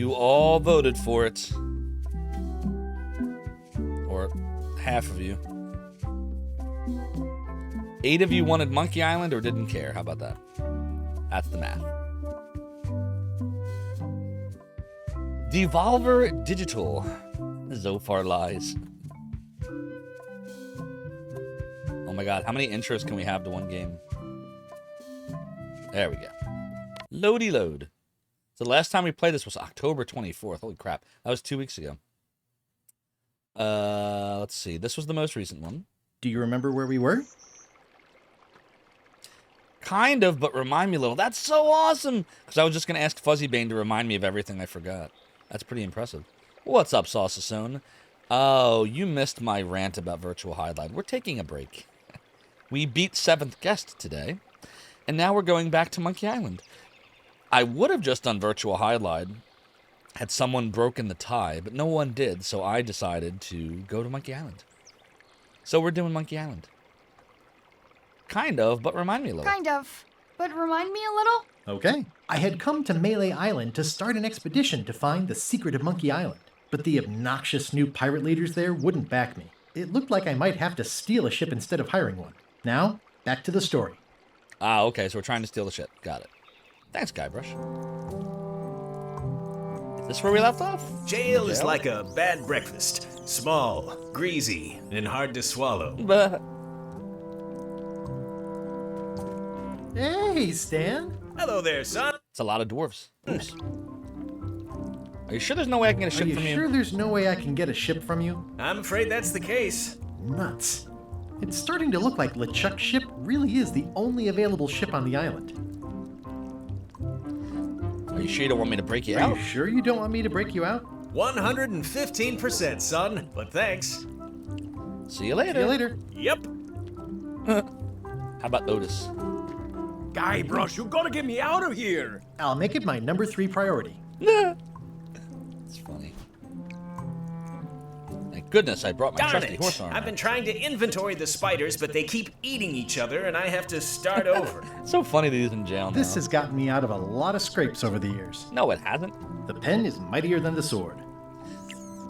You all voted for it. Or half of you. 8 of you wanted Monkey Island or didn't care. How about that? That's the math. Devolver Digital. Zophar lies. Oh my god, how many intros can we have to one game? There we go. Loady load. So the last time we played this was October 24th. Holy crap. That was 2 weeks ago. Let's see. This was the most recent one. Do you remember where we were? Kind of, but remind me a little. That's so awesome! Because I was just going to ask Fuzzy Bane to remind me of everything I forgot. That's pretty impressive. What's up, Sausasone? Oh, you missed my rant about Virtual Highlight. We're taking a break. We beat 7th Guest today, and now we're going back to Monkey Island. I would have just done Virtual Highlight had someone broken the tie, but no one did, so I decided to go to Monkey Island. So we're doing Monkey Island. Kind of, but remind me a little. Kind of, but remind me a little? Okay. I had come to Melee Island to start an expedition to find the secret of Monkey Island, but the obnoxious new pirate leaders there wouldn't back me. It looked like I might have to steal a ship instead of hiring one. Now, back to the story. Ah, okay, so we're trying to steal the ship. Got it. Thanks, Guybrush. Is this where we left off? Jail is like a bad breakfast. Small, greasy, and hard to swallow. But Hey, Stan. Hello there, son. it's a lot of dwarves. Oops. Are you sure there's no way I can get a Are ship you from sure you? there's no way I can get a ship from you? I'm afraid that's the case. Nuts. It's starting to look like LeChuck's ship really is the only available ship on the island. Are you sure you don't want me to break you Are out? you sure you don't want me to break you out? 115%, son. But thanks. See you later. See you later. Yep. How about Otis? Guybrush, you gotta get me out of here! I'll make it my number 3 priority. It's funny. Thank goodness I brought my Darn trusty it. horse armor. I've been trying to inventory the spiders, but they keep eating each other, and I have to start over. It's so funny that he's in jail now. This has gotten me out of a lot of scrapes over the years. No, it hasn't. The pen is mightier than the sword.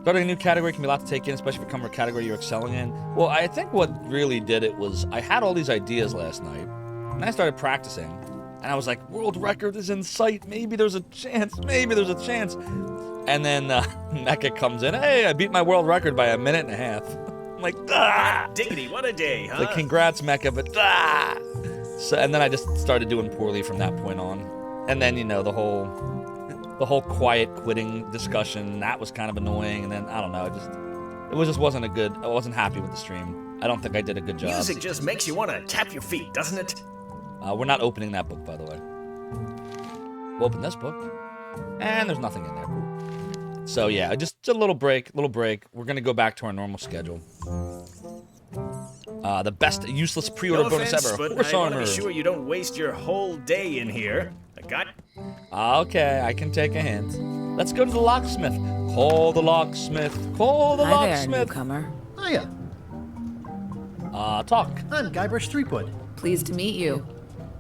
Starting a new category can be a lot to take in, especially if it becomes a category you're excelling in. Well, I think what really did it was I had all these ideas last night, and I started practicing, and I was like, world record is in sight. Maybe there's a chance. Maybe there's a chance. And then Mecha comes in. Hey, I beat my world record by 1.5 minutes. I'm like, ah! Diggity, what a day, huh? Like, congrats, Mecha, but ah! So, and then I just started doing poorly from that point on. And then, you know, the whole quiet quitting discussion, that was kind of annoying. And then, I don't know, it just wasn't a good, I wasn't happy with the stream. I don't think I did a good job. Music just makes you want to tap your feet, doesn't it? We're not opening that book, by the way. We'll open this book. And there's nothing in there. So yeah, just a little break. We're going to go back to our normal schedule. The best useless pre-order No bonus offense, ever. but Horse I want to armor. be sure you don't waste your whole day in here. I got... Okay, I can take a hint. Let's go to the locksmith. Call the locksmith. Call the Hi there, locksmith. newcomer. Hiya. Talk. I'm Guybrush Threepwood. Pleased to meet you.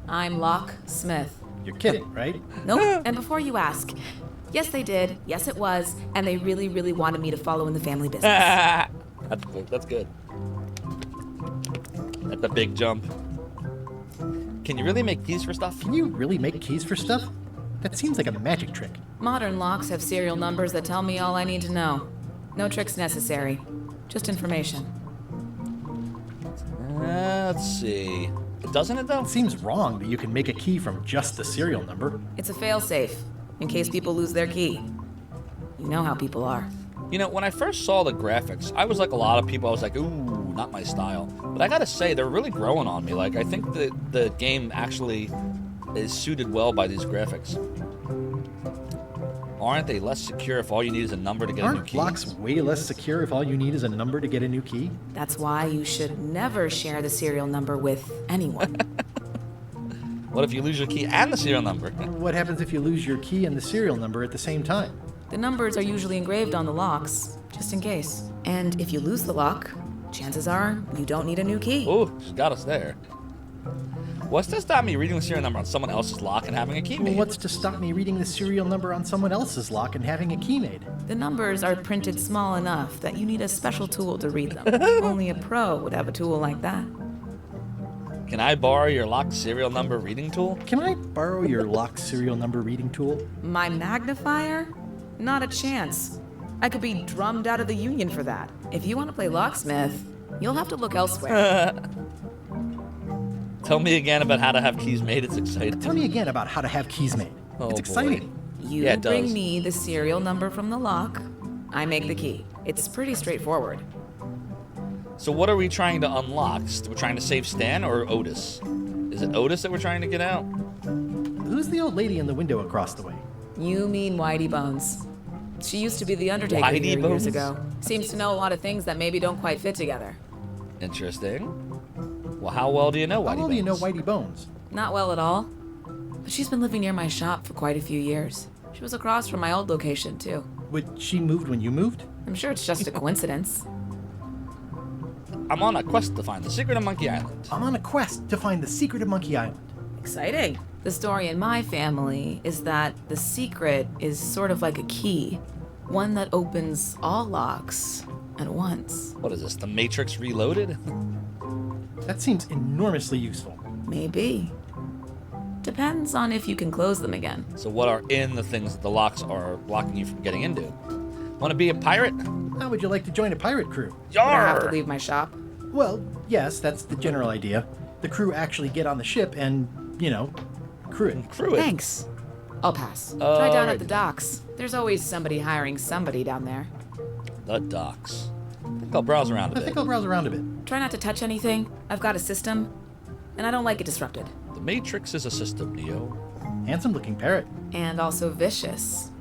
I'm Locke Smith. You're kidding, right? Nope. And before you ask, yes, they did. Yes, it was. And they really, really wanted me to follow in the family business. That's good. That's good. That's a big jump. Can you really make keys for stuff? Can you really make keys for stuff? That seems like a magic trick. Modern locks have serial numbers that tell me all I need to know. No tricks necessary. Just information. Let's see. Doesn't it, though? It seems wrong that you can make a key from just the serial number. It's a failsafe, in case people lose their key. You know how people are. You know, when I first saw the graphics, I was like a lot of people, I was like, ooh, not my style. But I gotta say, they're really growing on me. Like, I think the game actually is suited well by these graphics. Aren't they less secure if all you need is a number to get a new Aren't key? locks way less secure if all you need is a number to get a new key? That's why you should never share the serial number with anyone. What if you lose your key and the serial number? What happens if you lose your key and the serial number at the same time? The numbers are usually engraved on the locks, just in case. And if you lose the lock, chances are you don't need a new key. Ooh, she's got us there. What's to stop me reading the serial number on someone else's lock and having a key Well, made? what's to stop me reading the serial number on someone else's lock and having a key made? The numbers are printed small enough that you need a special tool to read them. Only a pro would have a tool like that. Can I borrow your lock serial number reading tool? Can I borrow your lock serial number reading tool? My magnifier? Not a chance. I could be drummed out of the union for that. If you want to play locksmith, you'll have to look elsewhere. Tell me again about how to have keys made. It's exciting. Tell me again about how to have keys made. Oh, It's exciting. boy. You Yeah, it bring does. me the serial number from the lock. I make the key. It's pretty straightforward. So what are we trying to unlock? We're trying to save Stan or Otis? Is it Otis that we're trying to get out? Who's the old lady in the window across the way? You mean Whitey Bones. She used to be the Undertaker Whitey here Bones? years ago. Seems to know a lot of things that maybe don't quite fit together. Interesting. Well, how well do you know Whitey How well do you know Bones? Whitey Bones? Not well at all. But she's been living near my shop for quite a few years. She was across from my old location, too. Would she moved when you moved? I'm sure it's just a coincidence. I'm on a quest to find the secret of Monkey Island. I'm on a quest to find the secret of Monkey Island. Exciting. The story in my family is that the secret is sort of like a key. One that opens all locks at once. What is this, the Matrix Reloaded? That seems enormously useful. Maybe. Depends on if you can close them again. So what are in the things that the locks are blocking you from getting into? Want to be a pirate? How would you like to join a pirate crew? Would I have to Yarr! leave my shop? Well, yes, that's the general idea. The crew actually get on the ship and, crew it. Crew it. Thanks. I'll pass. Try down Alrighty. at the docks. There's always somebody hiring somebody down there. The docks. I think I'll browse around a I bit. think I'll browse around a bit. Try not to touch anything. I've got a system, and I don't like it disrupted. The Matrix is a system, Neo. Handsome looking parrot. And also vicious.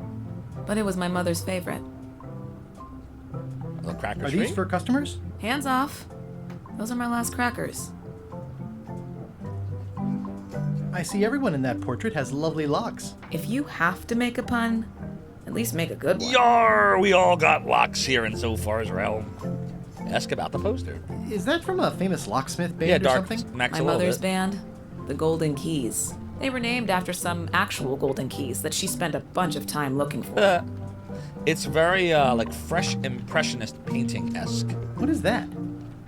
But it was my mother's favorite. The crackers Are these free? for customers? Hands off. Those are my last crackers. I see everyone in that portrait has lovely locks. If you have to make a pun, at least make a good one. Yar! We all got locks here in Zophar's realm. Ask about the poster. Is that from a famous locksmith band Yeah, or Dark something? Max My a little mother's bit. band, the Golden Keys. They were named after some actual golden keys that she spent a bunch of time looking for. It's very, like, fresh impressionist painting-esque. What is that?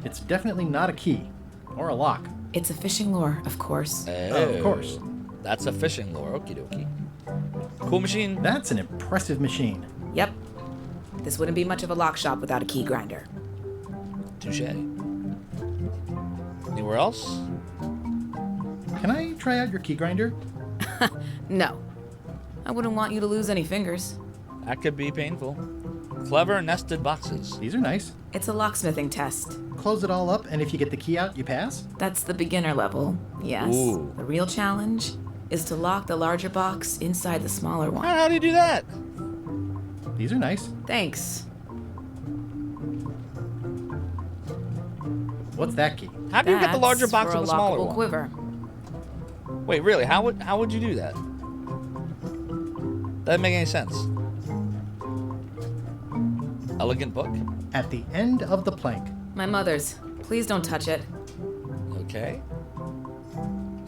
It's definitely not a key. Or a lock. It's a fishing lure, of course. Oh, of course. That's a fishing lure. Okie dokie. Cool machine. That's an impressive machine. Yep. This wouldn't be much of a lock shop without a key grinder. Touche. Anywhere else? Can I try out your key grinder? No. I wouldn't want you to lose any fingers. That could be painful. Clever nested boxes. These are nice. It's a locksmithing test. Close it all up, and if you get the key out, you pass? That's the beginner level, yes. Ooh. The real challenge is to lock the larger box inside the smaller one. How do you do that? These are nice. Thanks. What's that key? How do you get the larger That's box for with a the smaller lockable one? quiver. Wait, really? How would you do that? That doesn't make any sense. Elegant book. At the end of the plank. My mother's. Please don't touch it. Okay.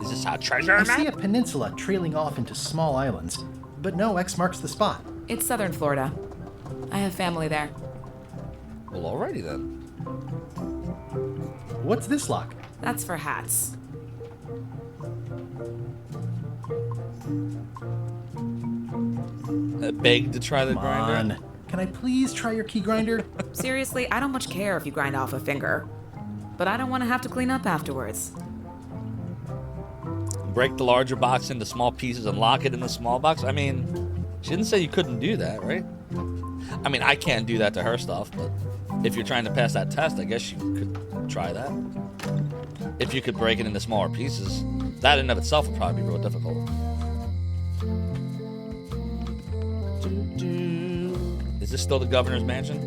Is this how treasure I map? see a peninsula trailing off into small islands, but no X marks the spot. It's southern Florida. I have family there. Well, alrighty then. What's this lock? That's for hats. I begged to try the Come grinder. on. Can I please try your key grinder? Seriously, I don't much care if you grind off a finger. But I don't want to have to clean up afterwards. Break the larger box into small pieces and lock it in the small box. I mean, she didn't say you couldn't do that, right? I mean, I can't do that to her stuff, but if you're trying to pass that test, I guess you could try that. If you could break it into smaller pieces, that in and of itself would probably be real difficult. Is this still the governor's mansion?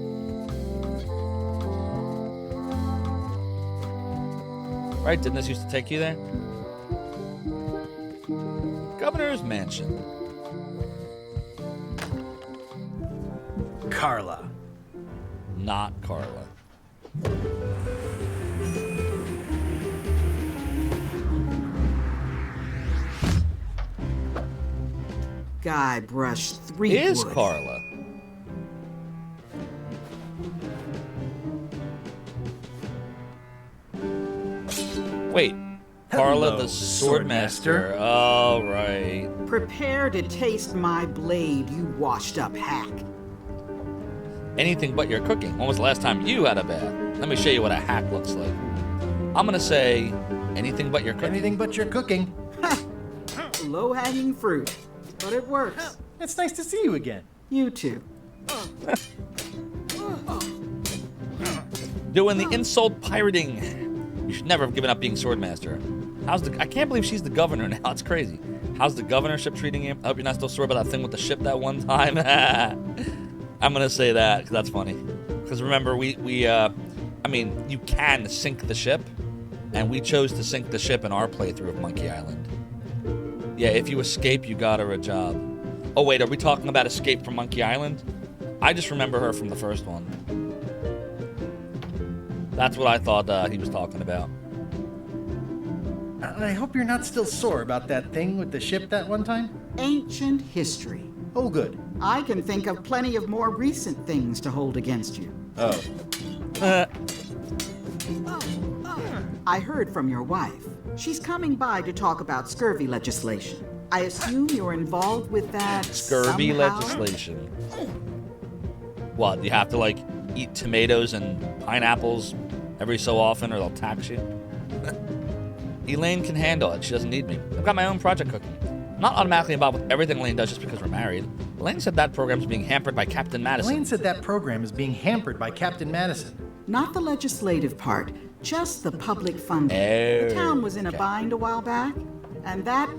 Right, didn't this used to take you there? Governor's mansion. Carla. Not Carla. Guybrush Threepwood. Is Carla? Wait, Carla Hello, the Swordmaster. Swordmaster. Oh, right. Prepare to taste my blade, you washed-up hack. Anything but your cooking. When was the last time you had a bath? Let me show you what a hack looks like. I'm gonna say anything but your cooking. Anything but your cooking. Low-hanging fruit, but it works. It's nice to see you again. You too. Doing the insult pirating. You should never have given up being Swordmaster. I can't believe she's the governor now. It's crazy. How's the governorship treating you? I hope you're not still sore about that thing with the ship that one time. I'm gonna say that because that's funny. Because remember, I mean, you can sink the ship, and we chose to sink the ship in our playthrough of Monkey Island. Yeah, if you escape, you got her a job. Oh wait, are we talking about Escape from Monkey Island? I just remember her from the first one. That's what I thought he was talking about. I hope you're not still sore about that thing with the ship that one time. Ancient history. Oh, good. I can think of plenty of more recent things to hold against you. Oh. I heard from your wife. She's coming by to talk about scurvy legislation. I assume you're involved with that Scurvy somehow? legislation. What, you have to, like, eat tomatoes and pineapples every so often or they'll tax you? Elaine can handle it. She doesn't need me. I've got my own project cooking. I'm not automatically involved with everything Elaine does just because we're married. Elaine said that program's being hampered by Captain Madison. Elaine said that program is being hampered by Captain Madison. Not the legislative part, just the public funding. Oh, The town was in a okay. bind a while back, and that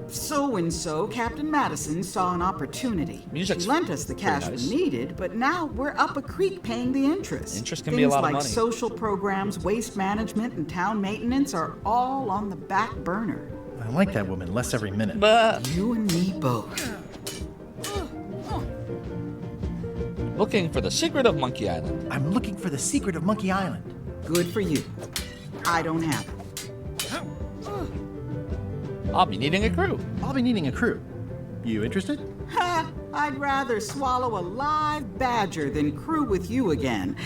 so-and-so, Captain Madison, saw an opportunity. Music's She lent us the cash pretty nice. we needed, but now we're up a creek paying the interest. Interest can be a lot of Things like money. social programs, waste management, and town maintenance are all on the back burner. I like that woman less every minute. But You and me both. looking for the secret of Monkey Island. I'm looking for the secret of Monkey Island. Good for you. I don't have it. I'll be needing a crew. I'll be needing a crew. You interested? Ha! I'd rather swallow a live badger than crew with you again.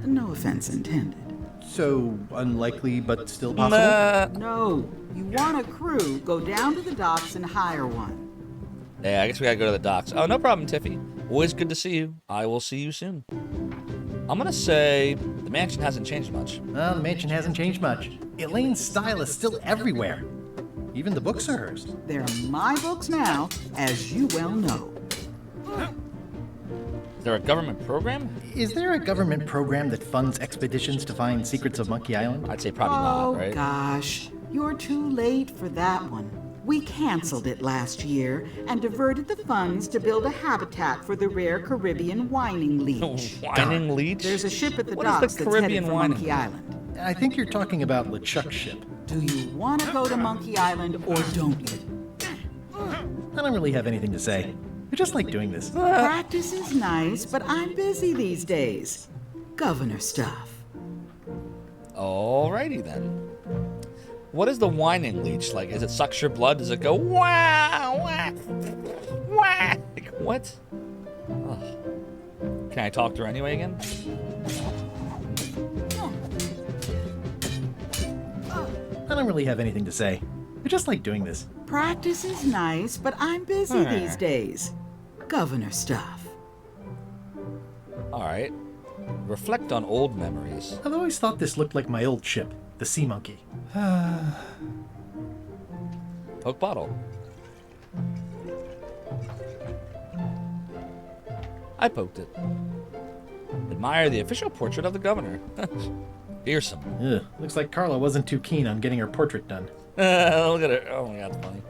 No offense intended. So unlikely, but still possible? No. You want a crew, go down to the docks and hire one. Yeah, I guess we gotta go to the docks. Oh, no problem, Tiffy. Always good to see you. I will see you soon. I'm gonna say the mansion hasn't changed much. Well, the mansion hasn't changed much. Elaine's style is still everywhere. Even the books are hers. They're my books now, as you well know. Is there a government program? Is there a government program that funds expeditions to find secrets of Monkey Island? I'd say probably Oh, not, right? gosh. You're too late for that one. We canceled it last year and diverted the funds to build a habitat for the rare Caribbean whining leech. Whining leech? There's a ship at the What is the docks that's Caribbean headed for whining Monkey leech? Island. I think you're talking about LeChuck's ship. Do you want to go to Monkey Island or don't you? I don't really have anything to say. I just like doing this. Practice is nice, but I'm busy these days. Governor stuff. Alrighty then. What is the whining leech like? Is it sucks your blood? Does it go wah wah wah? Like, what? Ugh. Can I talk to her anyway again? I don't really have anything to say. I just like doing this. Practice is nice, but I'm busy these days. Governor stuff. Alright. Reflect on old memories. I've always thought this looked like my old ship, the Sea Monkey. Poke bottle. I poked it. Admire the official portrait of the governor. Fearsome. Ugh, looks like Carla wasn't too keen on getting her portrait done. Look at her. Oh my god, that's funny.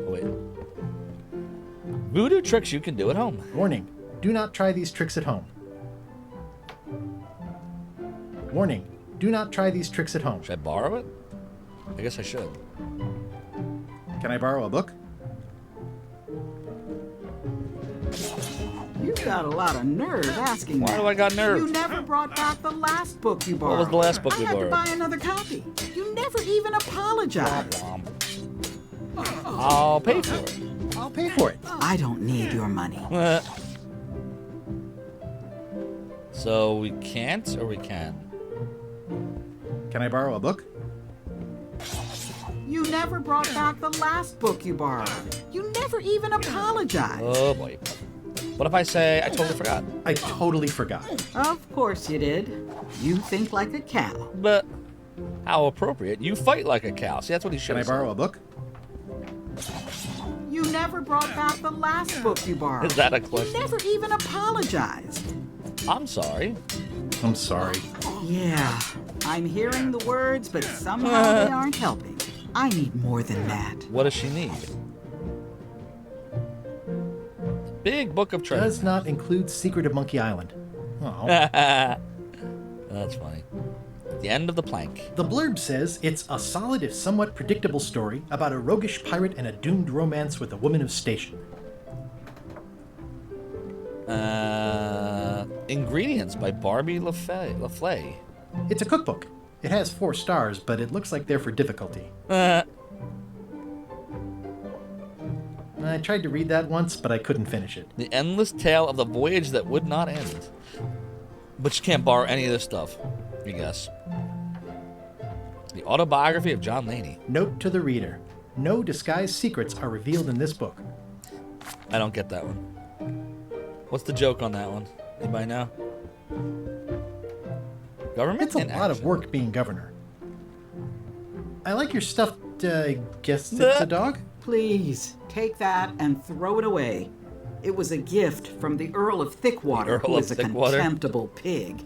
Oh, wait. Voodoo tricks you can do at home. Warning, do not try these tricks at home. Warning, do not try these tricks at home. Should I borrow it? I guess I should. Can I borrow a book? You've got a lot of nerve asking Why that. do I got nerve? You never brought back the last book you borrowed. was the last book I we had borrowed? to buy another copy. You never even apologized. Womp I'll pay for it. I'll pay for it. I don't need your money. So we can't or we can? Can I borrow a book? You never brought back the last book you borrowed. You never even apologized. Oh boy. What if I say I totally forgot? I totally forgot. Of course you did. You think like a cow. But how appropriate. You fight like a cow. See, that's what he should Can I have said. borrow a book? You never brought back the last book you borrowed. Is that a You question? never even apologized. I'm sorry. I'm sorry. Yeah, I'm hearing the words, but somehow they aren't helping. I need more than that. What does she need? Big book of treasure. Does not include Secret of Monkey Island. Oh. That's funny. The end of the plank. The blurb says it's a solid if somewhat predictable story about a roguish pirate and a doomed romance with a woman of station. Ingredients by Barbie LaFlay. It's a cookbook. It has 4 stars, but it looks like they're for difficulty. I tried to read that once, but I couldn't finish it. The endless tale of the voyage that would not end. But you can't borrow any of this stuff, I guess. The autobiography of John Laney. Note to the reader. No disguised secrets are revealed in this book. I don't get that one. What's the joke on that one? Anybody know? Government It's a in lot of action. work being governor. I like your stuffed, guess it's a dog? Please, take that and throw it away. It was a gift from the Earl of Thickwater, The Earl who of is a Thickwater? contemptible pig.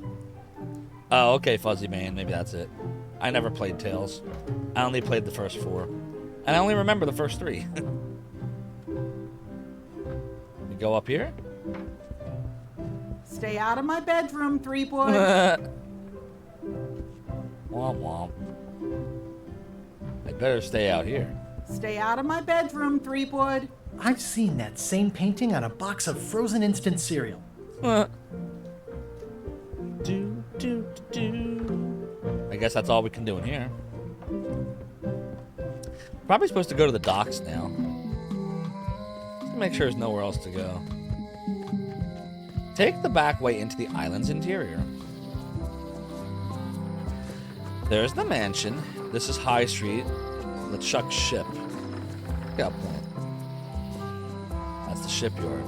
Oh, okay, Fuzzy Bane. Maybe that's it. I never played Tales. I only played the first 4. And I only remember the first 3. We go up here? Stay out of my bedroom, Threepwood. Womp womp. I'd better stay out here. Stay out of my bedroom, Threepwood. I've seen that same painting on a box of frozen instant cereal. I guess that's all we can do in here. Probably supposed to go to the docks now. Just to make sure there's nowhere else to go. Take the back way into the island's interior. There's the mansion. This is High Street. LeChuck's ship. Got a point. That's the shipyard.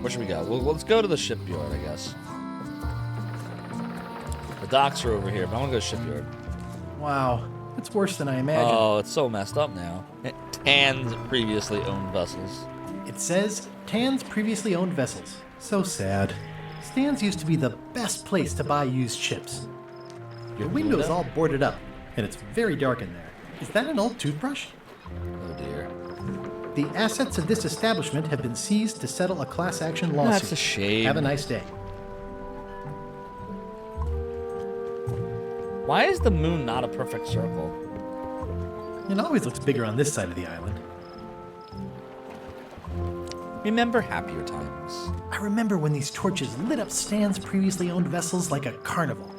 Where should we go? Well, let's go to the shipyard, I guess. The docks are over here, but I'm gonna go to the shipyard. Wow, it's worse than I imagined. Oh, it's so messed up now. Tan's previously owned vessels. It says Tan's previously owned vessels. So sad. Stan's used to be the best place to buy used ships. Your window's all boarded up, and it's very dark in there. Is that an old toothbrush? Oh dear. The assets of this establishment have been seized to settle a class action lawsuit. That's a shame. Have a nice day. Why is the moon not a perfect circle? It always looks bigger on this side of the island. Remember happier times. I remember when these torches lit up Stan's previously owned vessels like a carnival.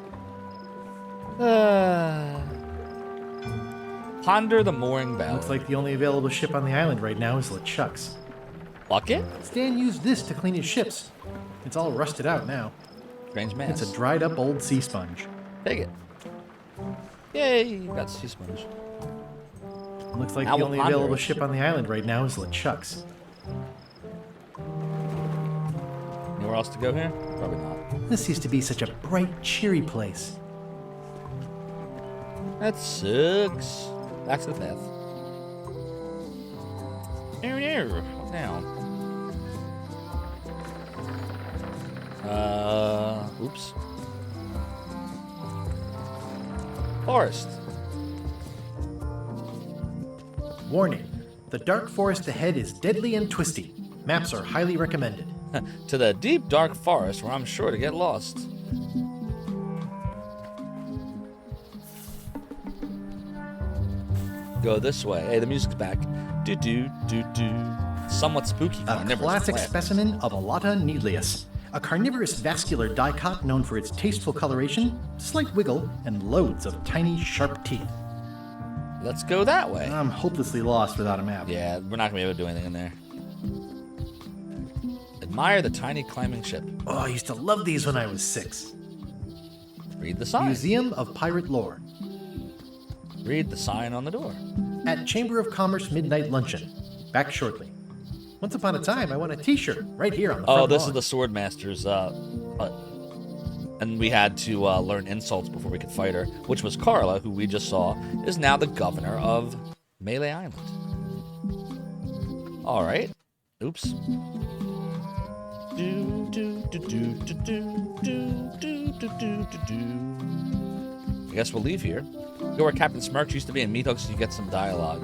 Ponder the mooring bell. Looks like the only available ship on the island right now is LeChuck's. Bucket? Stan used this to clean his ships. It's all rusted out now. Strange mass. It's a dried up old sea sponge. Take it. Yay, you got sea sponge. Looks like Now the we'll only ponder available it. ship on the island right now is LeChuck's. Anywhere else to go here? Probably not. This used to be such a bright, cheery place. That sucks. Back to the path. What's now? Oops. Forest. Warning. The dark forest ahead is deadly and twisty. Maps are highly recommended. To the deep, dark forest where I'm sure to get lost. Go this way. Hey, the music's back. Do do do do. Somewhat spooky. A carnivorous classic plant. specimen of Alata needleus, a carnivorous vascular dicot known for its tasteful coloration, slight wiggle, and loads of tiny, sharp teeth. Let's go that way. I'm hopelessly lost without a map. Yeah, we're not going to be able to do anything in there. Admire the tiny climbing ship. Oh, I used to love these when I was 6. Read the sign. Museum of Pirate Lore. Read the sign on the door. At Chamber of Commerce Midnight Luncheon. Back shortly. Once upon a time, I won a t-shirt right here on the front Oh, this lawn. is the Swordmaster's, and we had to learn insults before we could fight her, which was Carla, who we just saw, is now the governor of Melee Island. All right. Oops. Do, do, do, do, do, do, do, do, do, do, do. I guess we'll leave here. Go where Captain Smirch used to be and meet Hooks so you get some dialogue.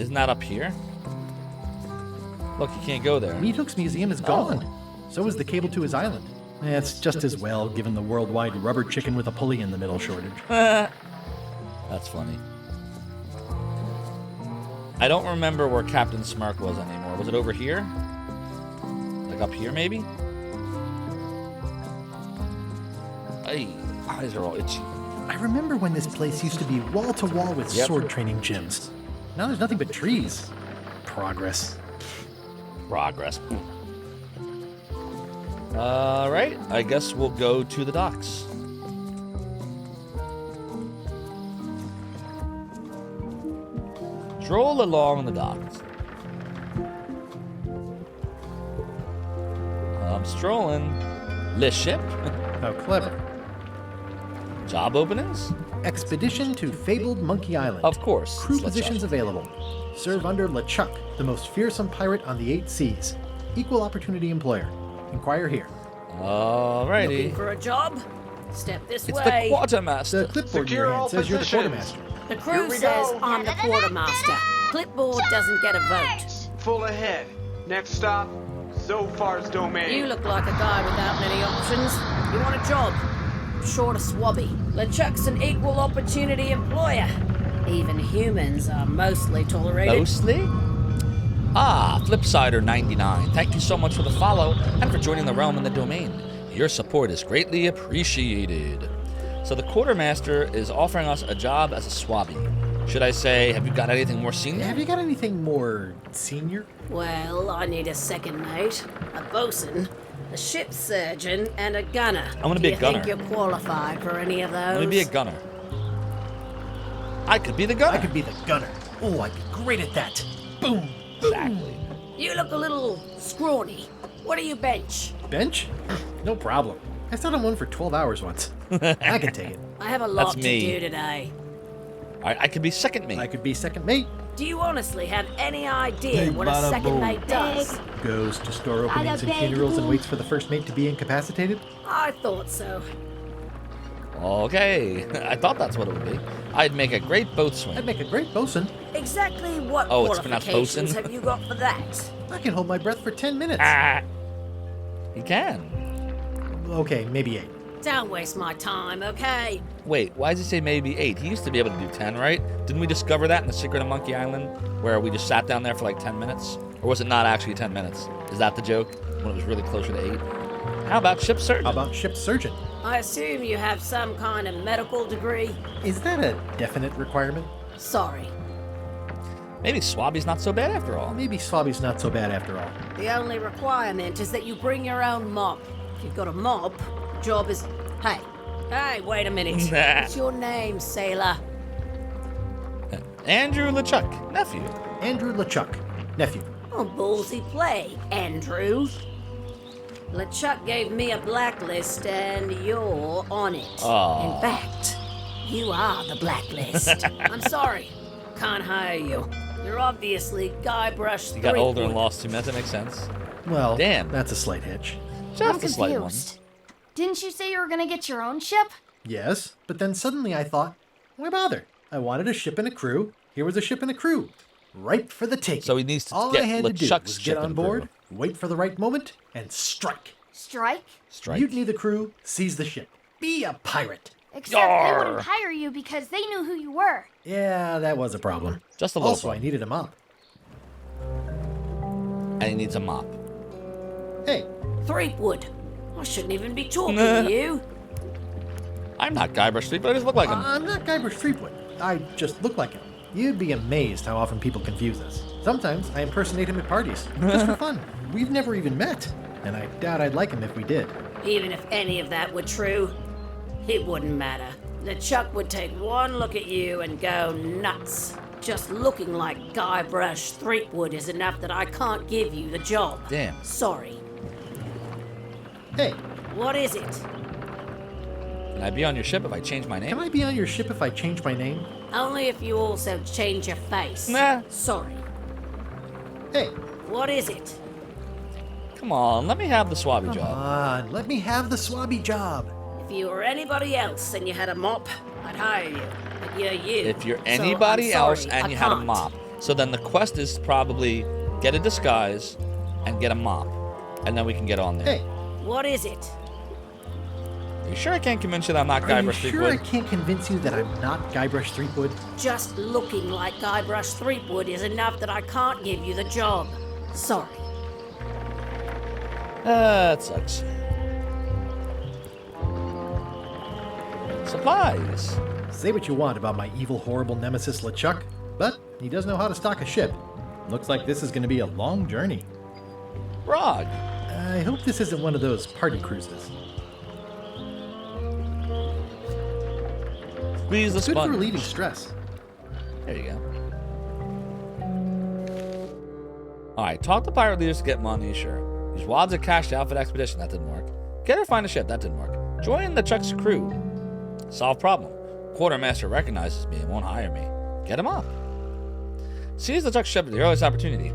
Isn't that up here? Look, you can't go there. Meat Hook's museum is gone. So is the cable to his island. It's just as well, given the worldwide rubber chicken with a pulley in the middle shortage. That's funny. I don't remember where Captain Smirk was anymore. Was it over here? Like up here, maybe? Ay, eyes are all itchy. I remember when this place used to be wall-to-wall with Yep. sword training gyms. Now there's nothing but trees. Progress. Progress. Alright, I guess we'll go to the docks. Stroll along the docks. I'm strolling. Le ship. How clever. Job openings? Expedition to fabled Monkey Island. Of course. Crew it's LeChuck. positions available. Serve under LeChuck, the most fearsome pirate on the 8 seas. Equal opportunity employer. Inquire here. Alrighty. Looking for a job? Step this It's way. the quartermaster. The clipboard in your hand says you're the quartermaster. The crew says I'm the quartermaster. Clipboard doesn't get a vote. Full ahead. Next stop, Zophar's domain. You look like a guy without many options. You want a job? Short of swabby. LeChuck's an equal opportunity employer. Even humans are mostly tolerated. Mostly? Ah, Flipsider 99. Thank you so much for the follow and for joining the realm and the domain. Your support is greatly appreciated. So the quartermaster is offering us a job as a swabby. Should I say, have you got anything more senior? Have you got anything more senior? Well, I need a second mate, a bosun, a ship surgeon, and a gunner. I'm gonna be a gunner. Do you think you're qualified for any of those? Let me be a gunner. I could be the gunner. I could be the gunner. Oh, I'd be great at that. Boom. Exactly. You look a little scrawny. What do you bench? Bench? No problem. I sat on one for 12 hours once. I can take it. I have a lot to me. do today. All right, I could be second mate. I could be second mate. Do you honestly have any idea what a second mate does? Goes to store openings and funerals and waits for the first mate to be incapacitated. I thought so. Okay, I thought that's what it would be. I'd make a great boatswain. I'd make a great bosun. Exactly what Oh, it's pronounced qualifications bosun? have you got for that? I can hold my breath for 10 minutes. Ah, he can. Okay, maybe 8. Don't waste my time, okay? Wait, why does he say maybe 8? He used to be able to do 10, right? Didn't we discover that in The Secret of Monkey Island, where we just sat down there for like 10 minutes? Or was it not actually 10 minutes? Is that the joke? When it was really closer to 8? How about ship surgeon? How about ship surgeon? I assume you have some kind of medical degree? Is that a definite requirement? Sorry. Maybe Swabby's not so bad after all. Maybe Swabby's not so bad after all. The only requirement is that you bring your own mop. If you've got a mop, the job is... Hey, wait a minute. What's your name, sailor? Andrew LeChuck, nephew. Andrew LeChuck, nephew. Oh, ballsy play, Andrew. LeChuck gave me a blacklist and you're on it. Aw. In fact, you are the blacklist. I'm sorry. Can't hire you. You're obviously Guybrush He got older and Threepwood. lost too much. That makes sense. Well, Damn. that's a slight hitch. Just I'm a slight one. confused. Didn't you say you were gonna get your own ship? Yes, but then suddenly I thought, why bother? I wanted a ship and a crew. Here was a ship and a crew. Ripe for the taking. So he needs to All get I had to do LeChuck's was ship get on and crew. board, wait for the right moment, and strike. Strike? Strike. Mutiny the crew, seize the ship. Be a pirate. Except they Yarr. wouldn't hire you because they knew who you were. Yeah, that was a problem. Just a little Also, I problem. needed a mop. And he needs a mop. Hey, Threepwood. I shouldn't even be talking to you. I'm not Guybrush Threepwood. I just look like him. I'm not Guybrush Threepwood. I just look like him. You'd be amazed how often people confuse us. Sometimes I impersonate him at parties, just for fun. We've never even met, and I doubt I'd like him if we did. Even if any of that were true, it wouldn't matter. LeChuck would take one look at you and go nuts. Just looking like Guybrush Threepwood is enough that I can't give you the job. Damn. Sorry. Hey, What is it? Can I be on your ship if I change my name? can I be on your ship if I change my name? Only if you also change your face. Nah. Sorry. Hey, What is it? Come on, let me have the swabby come job. on, let me have the swabby job. If you were anybody else and you had a mop, I'd hire you. But you're you. If you're So anybody I'm else sorry, and I you had a can't. mop. So then the quest is probably get a disguise and get a mop. And then we can get on there. Hey, What is it? Are you sure I can't convince you that I'm not are you Guybrush sure I Threepwood? can't convince you that I'm not Guybrush Threepwood? Just looking like Guybrush Threepwood is enough that I can't give you the job. Sorry. That sucks. Supplies. Say what you want about my evil, horrible nemesis LeChuck, but he does know how to stock a ship. Looks like this is going to be a long journey. Rog. I hope this isn't one of those party cruises. Squeeze the Good for sponge. relieving stress. There you go. Alright, talk to pirate leaders to get money, sure. Use wads of cash to outfit expedition, that didn't work. Get her find a ship, that didn't work. Join the Chuck's crew. Solve problem. Quartermaster recognizes me and won't hire me. Get him up. Seize the Chuck's ship at the earliest opportunity.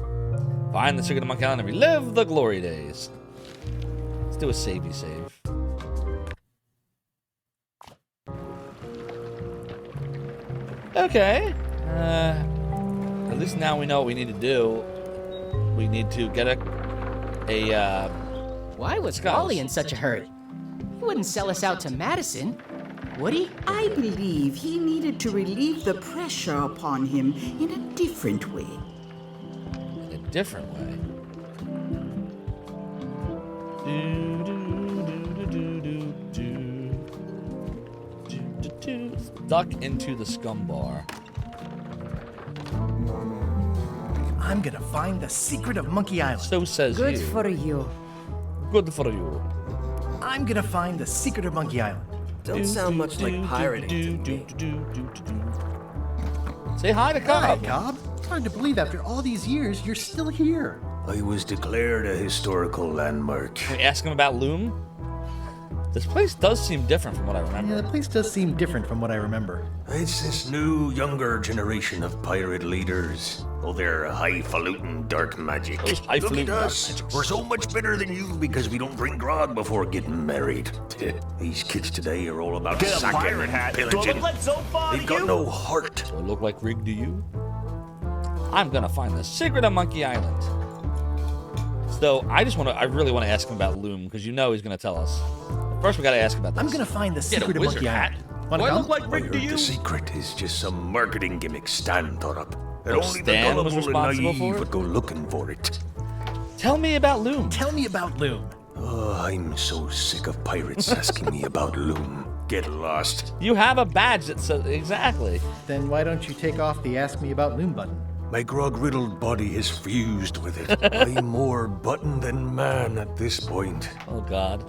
Find the secret of Monkey Island and relive the glory days. Let's do a savey save. Okay. At least now we know what we need to do. We need to get a Why was Disguise. Wally in such a hurry? He wouldn't sell us out to Madison, would he? I believe he needed to relieve the pressure upon him in a different way. in a different way. Duck into the scum bar. I'm gonna find the secret of Monkey Island. So says Good you. for you. Good for you. I'm gonna find the secret of Monkey Island. Don't sound much like pirating to me. Say hi to Hi, Cobb. Cobb. It's hard to believe after all these years you're still here. I was declared a historical landmark. Can we ask him about Loom? This place does seem different from what I Yeah, remember. the place does seem different from what I remember. It's this new, younger generation of pirate leaders. Oh, they're highfalutin dark magic. Those highfalutin Look at dark us. magics. We're so much better than you because we don't drink grog before getting married. These kids today are all about Get a sacking pirate and hat. Do I pillaging. look like Zophar They've to got you? no heart. Do I look like Rig to you? I'm gonna find the secret of Monkey Island. So I really want to ask him about Loom because you know he's gonna tell us. First, we gotta ask about this. I'm gonna find the Get a secret of wizard Monkey hat. Island. Wanna Do I come? look like I Rick to heard you? the secret is just some marketing gimmick Stan thought up. And Oh, only Stan the was gullible and responsible naive for it? would go looking for it. Tell me about Loom. Tell me about Loom. Oh, I'm so sick of pirates asking me about Loom. Get lost. You have a badge that says exactly. Then why don't you take off the Ask Me About Loom button? My grog-riddled body is fused with it. I'm more button than man at this point. Oh God.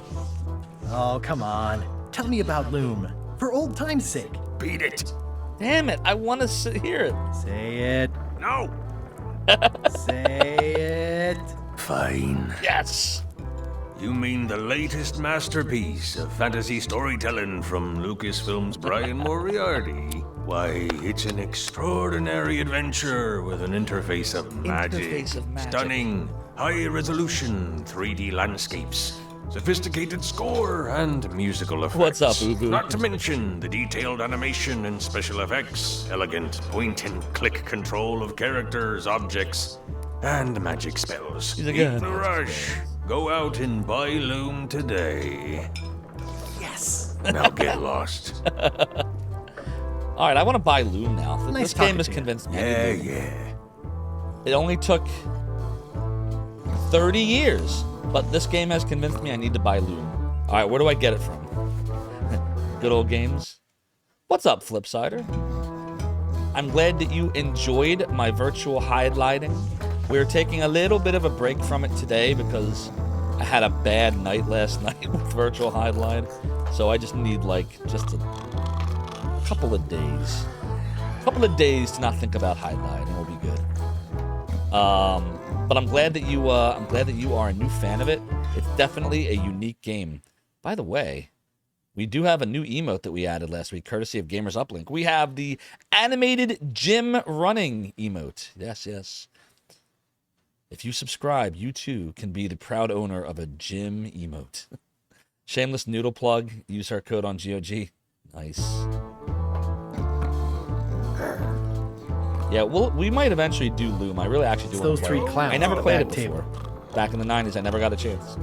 Oh, come on. Tell me about Loom. For old time's sake. Beat it. Damn it! I want to hear it. Say it. No. Say it. Fine. Yes. You mean the latest masterpiece of fantasy storytelling from Lucasfilm's Brian Moriarty? Why, it's an extraordinary adventure with an interface of magic. Interface of magic. Stunning, high-resolution 3D landscapes, sophisticated score, and musical effects. What's up, Ubu? Not to mention the detailed animation and special effects, elegant point-and-click control of characters, objects, and magic spells. He's a Eat good the magic rush. Go out and buy Loom today. Yes. Now get lost. All right, I want to buy Loom now. Nice This game talking has to you. convinced me. Yeah, yeah. It only took 30 years, but this game has convinced me I need to buy Loom. All right, where do I get it from? Good old games. What's up, Flipsider? I'm glad that you enjoyed my virtual highlighting. We're taking a little bit of a break from it today because I had a bad night last night with virtual highlight. So I just need like just a couple of days. A couple of days to not think about highlight and we'll be good. But I'm glad that you are a new fan of it. It's definitely a unique game. By the way, we do have a new emote that we added last week, courtesy of Gamers Uplink. We have the animated gym running emote. Yes, yes. If you subscribe, you too can be the proud owner of a gym emote. Shameless noodle plug. Use our code on GOG. Nice. Yeah, we might eventually do Loom. I really actually do want Those to play three it. clowns I never on the played it back before. table. Back in the 90s, I never got a chance.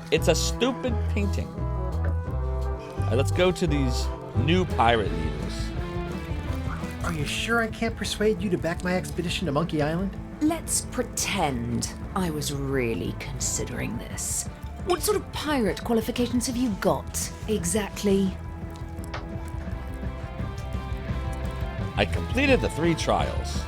It's a stupid painting. All right, let's go to these new pirate leaders. Are you sure I can't persuade you to back my expedition to Monkey Island? Let's pretend I was really considering this. What sort of pirate qualifications have you got, exactly? I completed the 3 trials.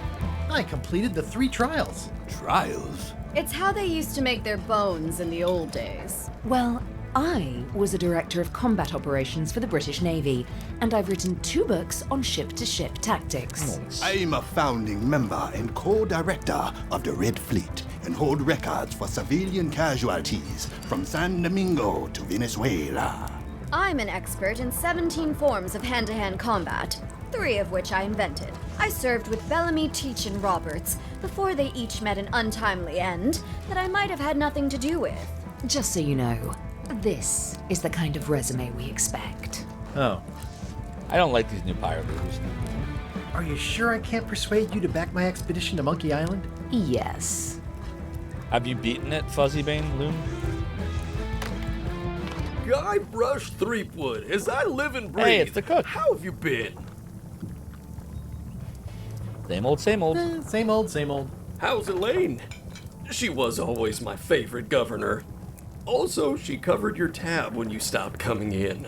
I completed the 3 trials. Trials? It's how they used to make their bones in the old days. Well, I was a director of combat operations for the British Navy, and I've written 2 books on ship-to-ship tactics. I'm a founding member and co-director of the Red Fleet and hold records for civilian casualties from San Domingo to Venezuela. I'm an expert in 17 forms of hand-to-hand combat, 3 of which I invented. I served with Bellamy, Teach, and Roberts before they each met an untimely end that I might have had nothing to do with. Just so you know, this is the kind of resume we expect. Oh. I don't like these new pirate leaders. Are you sure I can't persuade you to back my expedition to Monkey Island? Yes. Have you beaten it, Fuzzybane, Loom? Guybrush Threepwood, as I live and breathe. Hey, it's the cook. How have you been? Same old, same old. Same old, same old. How's Elaine? She was always my favorite governor. Also, she covered your tab when you stopped coming in.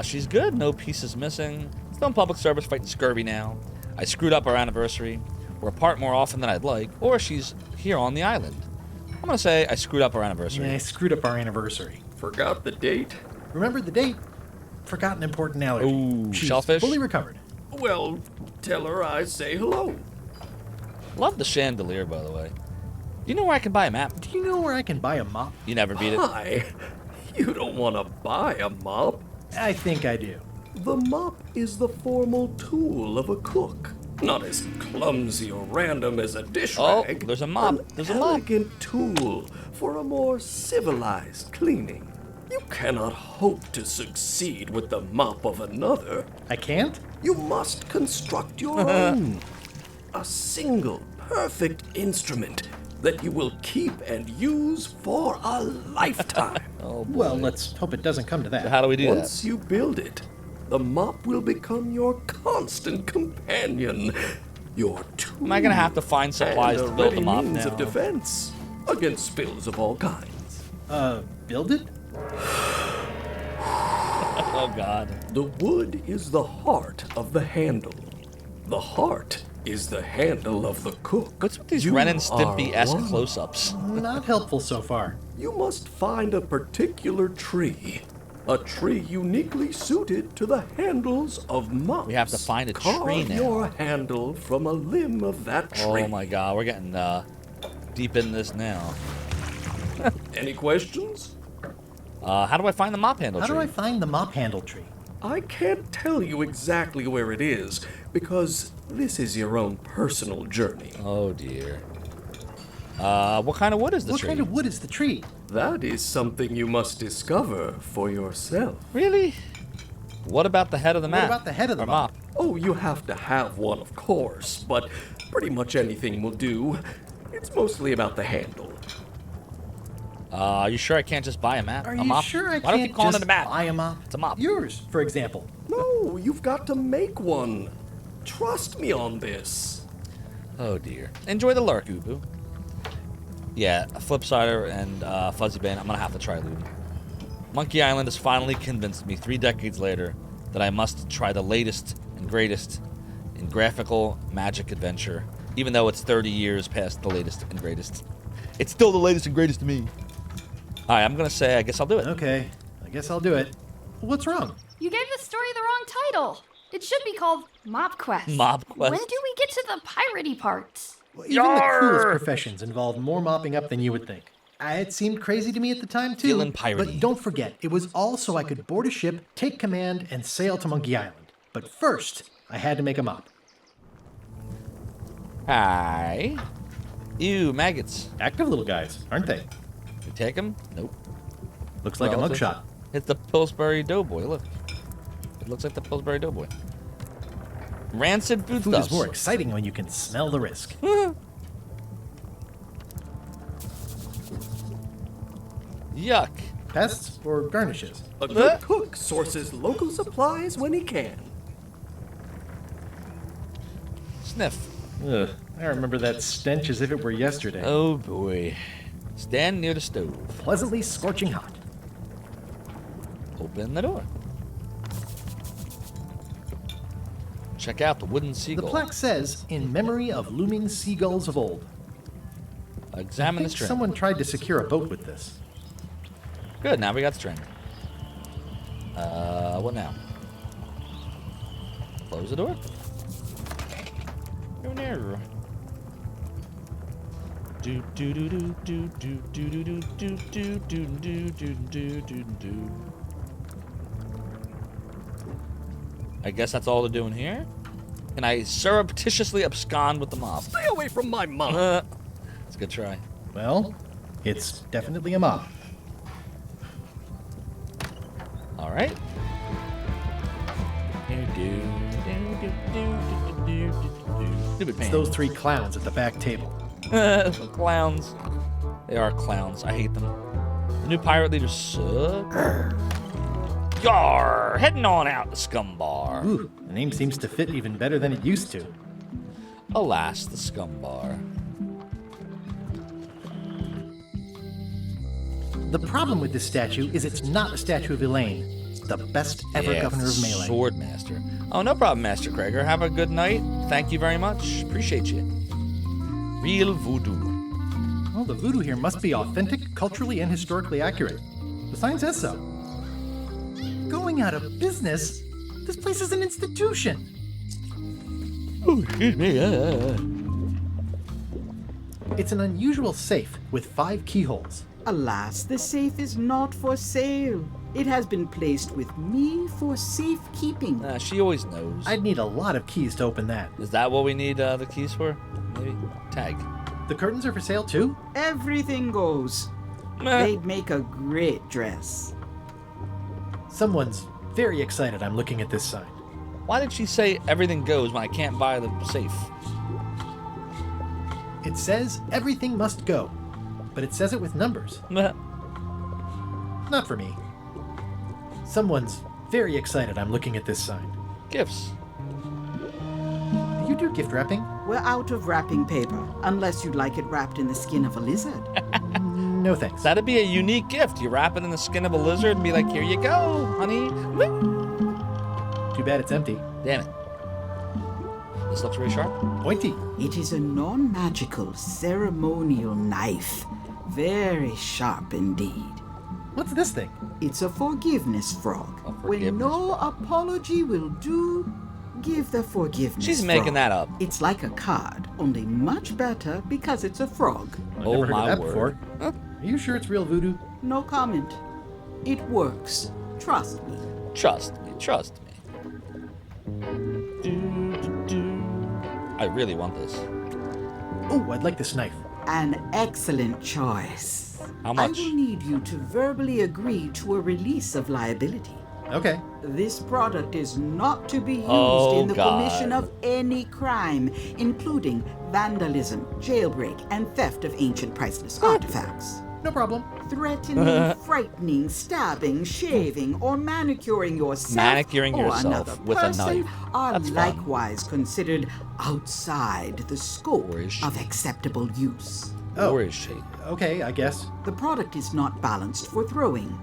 She's good. No pieces missing. Still in public service fighting scurvy now. I screwed up our anniversary. We're apart more often than I'd like. Or she's here on the island. I'm going to say I screwed up our anniversary. Yeah, I screwed up our anniversary. Forgot the date? Remembered the date. Forgotten important allergy. Ooh, She's shellfish? fully recovered. Well, tell her I say hello. Love the chandelier, by the way. Do you know where I can buy a map? Do you know where I can buy a mop? You never beat it. Hi. You don't want to buy a mop. I think I do. The mop is the formal tool of a cook. Not as clumsy or random as a dish rag. Oh, there's a mop. There's a mop. An elegant tool for a more civilized cleaning. You cannot hope to succeed with the mop of another. I can't? You must construct your own. A single, perfect instrument that you will keep and use for a lifetime. Oh, boy. Well, let's hope it doesn't come to that. So how do we do that? Once you build it, the mop will become your constant companion. Your tool. Am I going to have to find supplies and to a build the ready mop means now? of defense against spills of all kinds. Build it? Oh, God. The wood is the heart of the handle. The heart is the handle of the cook. What's with these You Ren and Stimpy-esque are one. close-ups? Not helpful so far. You must find a particular tree. A tree uniquely suited to the handles of mops. We have to find a Carve tree now. your handle from a limb of that tree. Oh, my God. We're getting deep in this now. Any questions? How do I find the mop handle How tree? do I find the mop handle tree? I can't tell you exactly where it is, because this is your own personal journey. Oh, dear. What kind of wood is the What tree? kind of wood is the tree? That is something you must discover for yourself. Really? What about the head of the map? What about the head of the Or mop? Oh, you have to have one, of course, but pretty much anything will do. It's mostly about the handle. Are you sure I can't just buy a map? Are a you mop? sure I Why don't you can't call just it a map? buy a mop? It's a mop. Yours, for example. No, you've got to make one. Trust me on this. Oh, dear. Enjoy the lurk, Ubu. Yeah, Flipsider and Fuzzybane, I'm going to have to try looting. Monkey Island has finally convinced me 3 decades later that I must try the latest and greatest in graphical magic adventure, even though it's 30 years past the latest and greatest. It's still the latest and greatest to me. All right, I'm going to say I guess I'll do it. Okay, I guess I'll do it. What's wrong? You gave the story the wrong title. It should be called Mob Quest. Mob Quest. When do we get to the piratey parts? Even the coolest professions involved more mopping up than you would think. It seemed crazy to me at the time, too. Feeling piratey. But don't forget, it was all so I could board a ship, take command, and sail to Monkey Island. But first, I had to make a mop. Hi. Ew, maggots. Active little guys, aren't they? You take them? Nope. Looks like a mugshot. It's the Pillsbury Doughboy, look. It looks like the Pillsbury Doughboy. Rancid Food foodstuffs. is more exciting when you can smell the risk. Yuck. Pests or garnishes? A good cook sources local supplies when he can. Sniff. Ugh, I remember that stench as if it were yesterday. Oh boy. Stand near the stove. Pleasantly scorching hot. Open the door. Check out the wooden The seagull. plaque says, in memory of looming seagulls of old. Examine I the think string. someone tried to secure a boat with this. Good, now we got string. What now? Close the door. Go there. Do do do do do do do do do do do do do do do do. I guess that's all they're doing here. Can I surreptitiously abscond with the mob? Stay away from my mom. It's a good try. Well, it's definitely a mop. All right. It's those 3 clowns at the back table. Clowns. They are clowns. I hate them. The new pirate leaders suck. Yar! Heading on out to Scumbar. Ooh, the name seems to fit even better than it used to. Alas, the Scumbar. The problem with this statue is it's not a statue of Elaine, the best ever governor of Melee. Swordmaster. Oh, no problem, Master Krager. Have a good night. Thank you very much. Appreciate you. Real voodoo. Well, the voodoo here must be authentic, culturally, and historically accurate. The sign says so. Going out of business? This place is an institution. Oh, excuse me. It's an unusual safe with 5 keyholes. Alas, the safe is not for sale. It has been placed with me for safekeeping. She always knows. I'd need a lot of keys to open that. Is that what we need the keys for? Maybe? Tag. The curtains are for sale too? Everything goes. They'd make a great dress. Someone's very excited I'm looking at this sign. Why did she say everything goes when I can't buy the safe? It says everything must go, but it says it with numbers. Not for me. Someone's very excited I'm looking at this sign. Gifts. Do you do gift wrapping? We're out of wrapping paper, unless you'd like it wrapped in the skin of a lizard. No thanks. That'd be a unique gift. You wrap it in the skin of a lizard and be like, here you go, honey. Too bad it's empty. Damn it. This looks really sharp. Pointy. It is a non-magical ceremonial knife. Very sharp indeed. What's this thing? It's a forgiveness frog. When no apology will do, give the forgiveness She's making frog. that up. It's like a card, only much better because it's a frog. I've never heard of that before. Are you sure it's real voodoo? No comment. It works. Trust me. Trust me. Trust me. I really want this. Oh, I'd like this knife. An excellent choice. How much? I will need you to verbally agree to a release of liability. Okay. This product is not to be used in the commission of any crime, including vandalism, jailbreak, and theft of ancient priceless artifacts. No problem. Threatening, frightening, stabbing, shaving, or manicuring yourself Manicuring or yourself another with a person knife. are That's fun. likewise considered outside the scope of acceptable use. Oh, Or is she? Okay, I guess. The product is not balanced for throwing.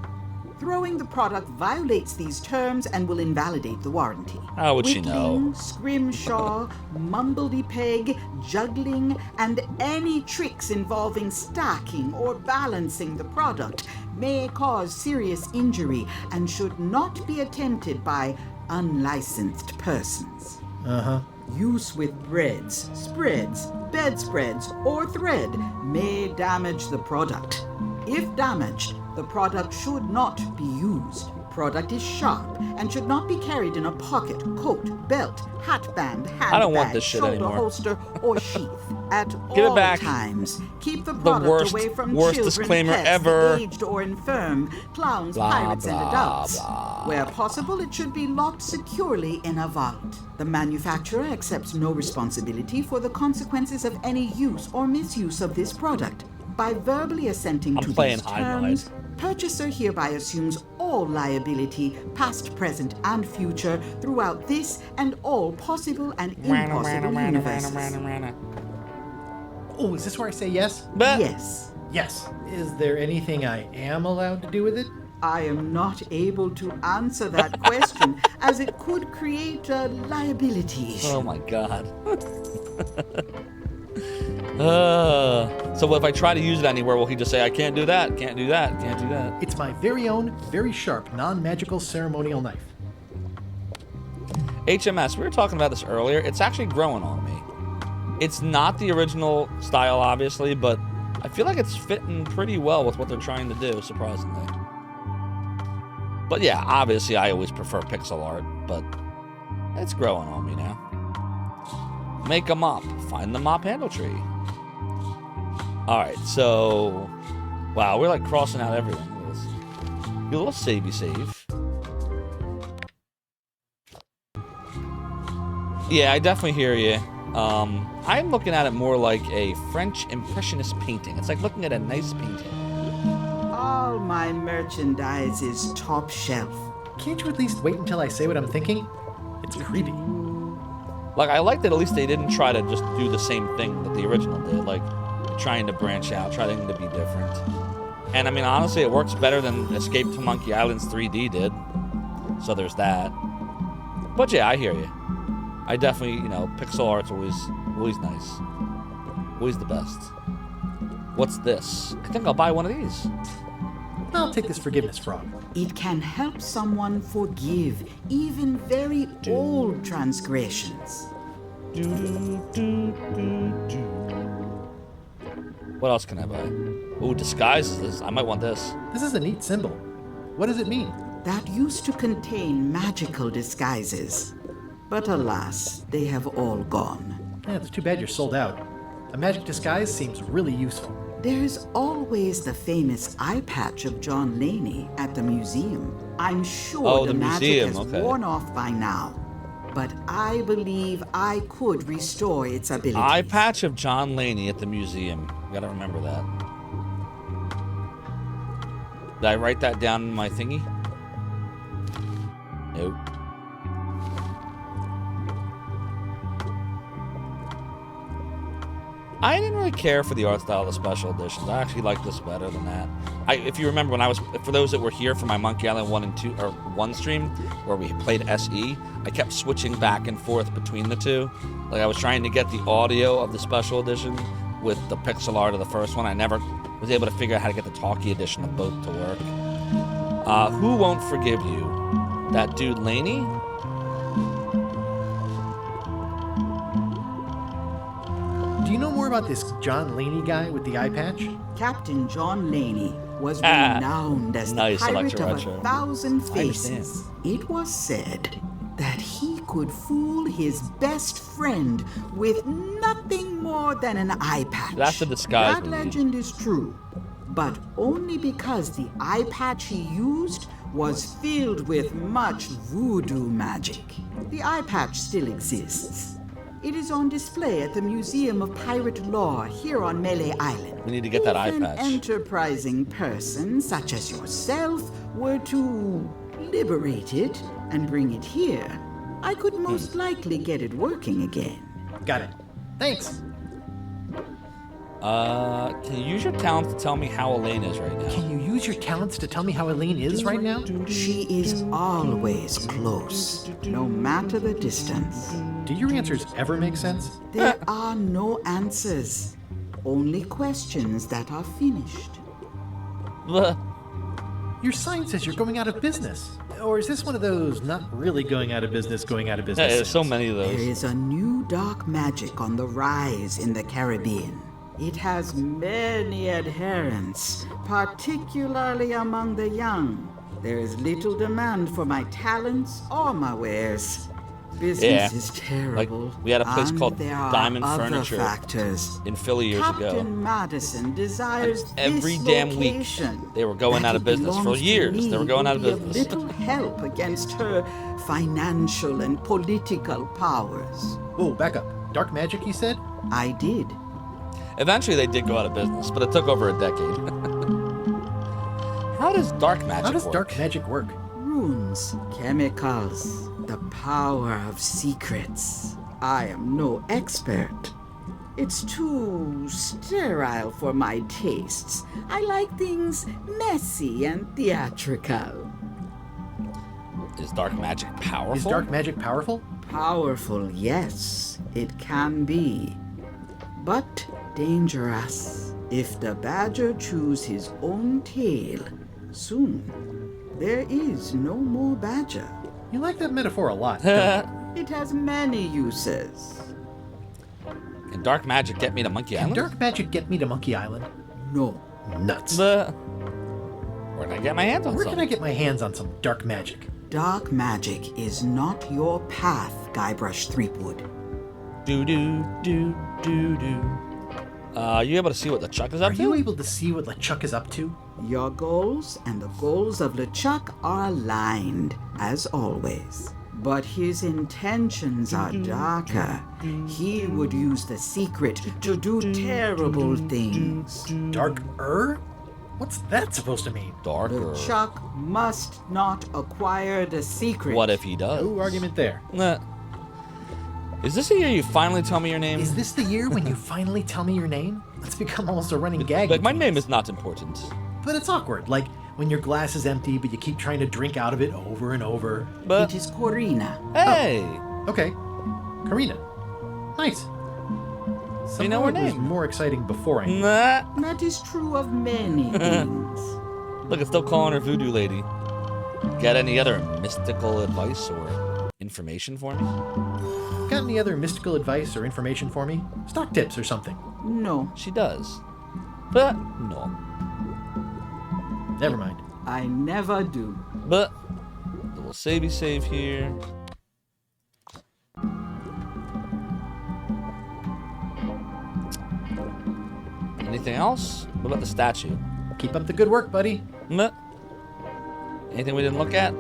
Throwing the product violates these terms and will invalidate the warranty. How would she know? Whittling, scrimshaw, mumbledy-peg, juggling, and any tricks involving stacking or balancing the product may cause serious injury and should not be attempted by unlicensed persons. Uh-huh. Use with breads, spreads, bedspreads, or thread may damage the product. If damaged, the product should not be used. Product is sharp and should not be carried in a pocket, coat, belt, hatband, handbag, I don't want this shit shoulder anymore. holster, or sheath. At Give it all back. times, keep the product worst- away from worst children, disclaimer pets, ever. the aged or infirm, clowns, Blah, pirates, and blah, adults. blah. Where possible, it should be locked securely in a vault. The manufacturer accepts no responsibility for the consequences of any use or misuse of this product. By verbally assenting to playing these hide terms, purchaser hereby assumes all liability, past, present, and future, throughout this and all possible and impossible universes. Oh, is this where I say yes? Yes. Yes. Is there anything I am allowed to do with it? I am not able to answer that question, as it could create a liability issue. Oh my god. So what if I try to use it anywhere, will he just say, I can't do that, can't do that, can't do that? It's my very own, very sharp, non-magical ceremonial knife. HMS, we were talking about this earlier. It's actually growing on me. It's not the original style, obviously, but I feel like it's fitting pretty well with what they're trying to do, surprisingly. But yeah, obviously I always prefer pixel art, but it's growing on me now. Make a mop. Find the mop handle tree. Alright, so... Wow, we're like crossing out everything. Look at this. Be a little savey save. Yeah, I definitely hear you. I'm looking at it more like a French Impressionist painting. It's like looking at a nice painting. All my merchandise is top shelf. Can't you at least wait until I say what I'm thinking? It's creepy. Like, I like that at least they didn't try to just do the same thing that the original did. Like, trying to branch out, trying to be different. And I mean, honestly, it works better than Escape to Monkey Island's 3D did. So there's that. But yeah, I hear you. I definitely, you know, pixel art's always nice. Always the best. What's this? I think I'll buy one of these. I'll take this forgiveness frog. It can help someone forgive even very old transgressions. What else can I buy? Ooh, disguises. I might want this. This is a neat symbol. What does it mean? That used to contain magical disguises. But alas, they have all gone. Yeah, it's too bad you're sold out. A magic disguise seems really useful. There's always the famous eye patch of John Laney at the museum. I'm sure the magic has worn off by now. But I believe I could restore its ability. Eye patch of John Laney at the museum. Gotta remember that. Did I write that down in my thingy? Nope. I didn't really care for the art style of the special editions. I actually like this better than that. If you remember when I was, for those that were here for my Monkey Island 1 and 2 or 1 stream where we played SE, I kept switching back and forth between the two. Like I was trying to get the audio of the special edition with the pixel art of the first one. I never was able to figure out how to get the talkie edition of both to work. Who won't forgive you? That dude Laney? Do you know more about this John Laney guy with the eye patch? Captain John Laney was renowned as the pirate of 1,000 faces. It was said that he could fool his best friend with nothing more than an eye patch. That's a disguise. That legend is true, but only because the eye patch he used was filled with much voodoo magic. The eye patch still exists. It is on display at the Museum of Pirate Lore here on Melee Island. We need to get that eye patch. If an enterprising person such as yourself were to liberate it and bring it here, I could most likely get it working again. Got it. Thanks. Can you use your talents to tell me how Elaine is right now? Can you use your talents to tell me how Elaine is right now? She is always close, no matter the distance. Do your answers ever make sense? There are no answers, only questions that are finished. Your sign says you're going out of business. Or is this one of those not really going out of business Yeah, there's signs? so many of There those. is a new dark magic on the rise in the Caribbean. It has many adherents, particularly among the young. There is little demand for my talents or my wares. Business is terrible. Like, we had a place and called there are Diamond other Furniture factors. in Philly years Captain ago. Madison desires Every this damn location. week, they were going That out of it business. For belongs to years, they were me going out of will be business. little help against her financial and political powers. Whoa, back up. Dark magic, you said? I did. Eventually, they did go out of business, but it took over a decade. How does dark magic How does work? dark magic work? Runes, chemicals, the power of secrets. I am no expert. It's too sterile for my tastes. I like things messy and theatrical. Is dark magic powerful? Is dark magic powerful? Powerful, yes, it can be. But dangerous. If the badger chews his own tail, soon there is no more badger. You like that metaphor a lot. It has many uses. Can dark magic get me to Monkey Can Island? dark magic get me to Monkey Island? No. Nuts. Where can I get my hands on Where some? can I get my hands on some dark magic? Dark magic is not your path, Guybrush Threepwood. Do. Are you able to see what the Chuck is up Are to? you able to see what LeChuck is up to? Your goals and the goals of LeChuck are aligned, as always. But his intentions are darker. He would use the secret to do terrible things. Dark-er? What's that supposed to mean? Darker. LeChuck must not acquire the secret. What if he does? No argument there. Nah. Is this the year you finally tell me your name? Is this the year when you finally tell me your name? It's become almost a running gag. Like, my between name us. is not important. But it's awkward, like when your glass is empty, but you keep trying to drink out of it over and over. But It is Corina. hey, Okay, Karina. Nice. You know Somehow her it was name. more exciting before I knew. nah. That is true of many things. Look, it's still calling her Voodoo Lady. Got any other mystical advice or information for me? Got any other mystical advice or information for me? Stock tips or something? No, She does. But no. Never mind. I never do. But we'll save here. Anything else? What about the statue? Keep up the good work, buddy. Meh. Anything we didn't look at?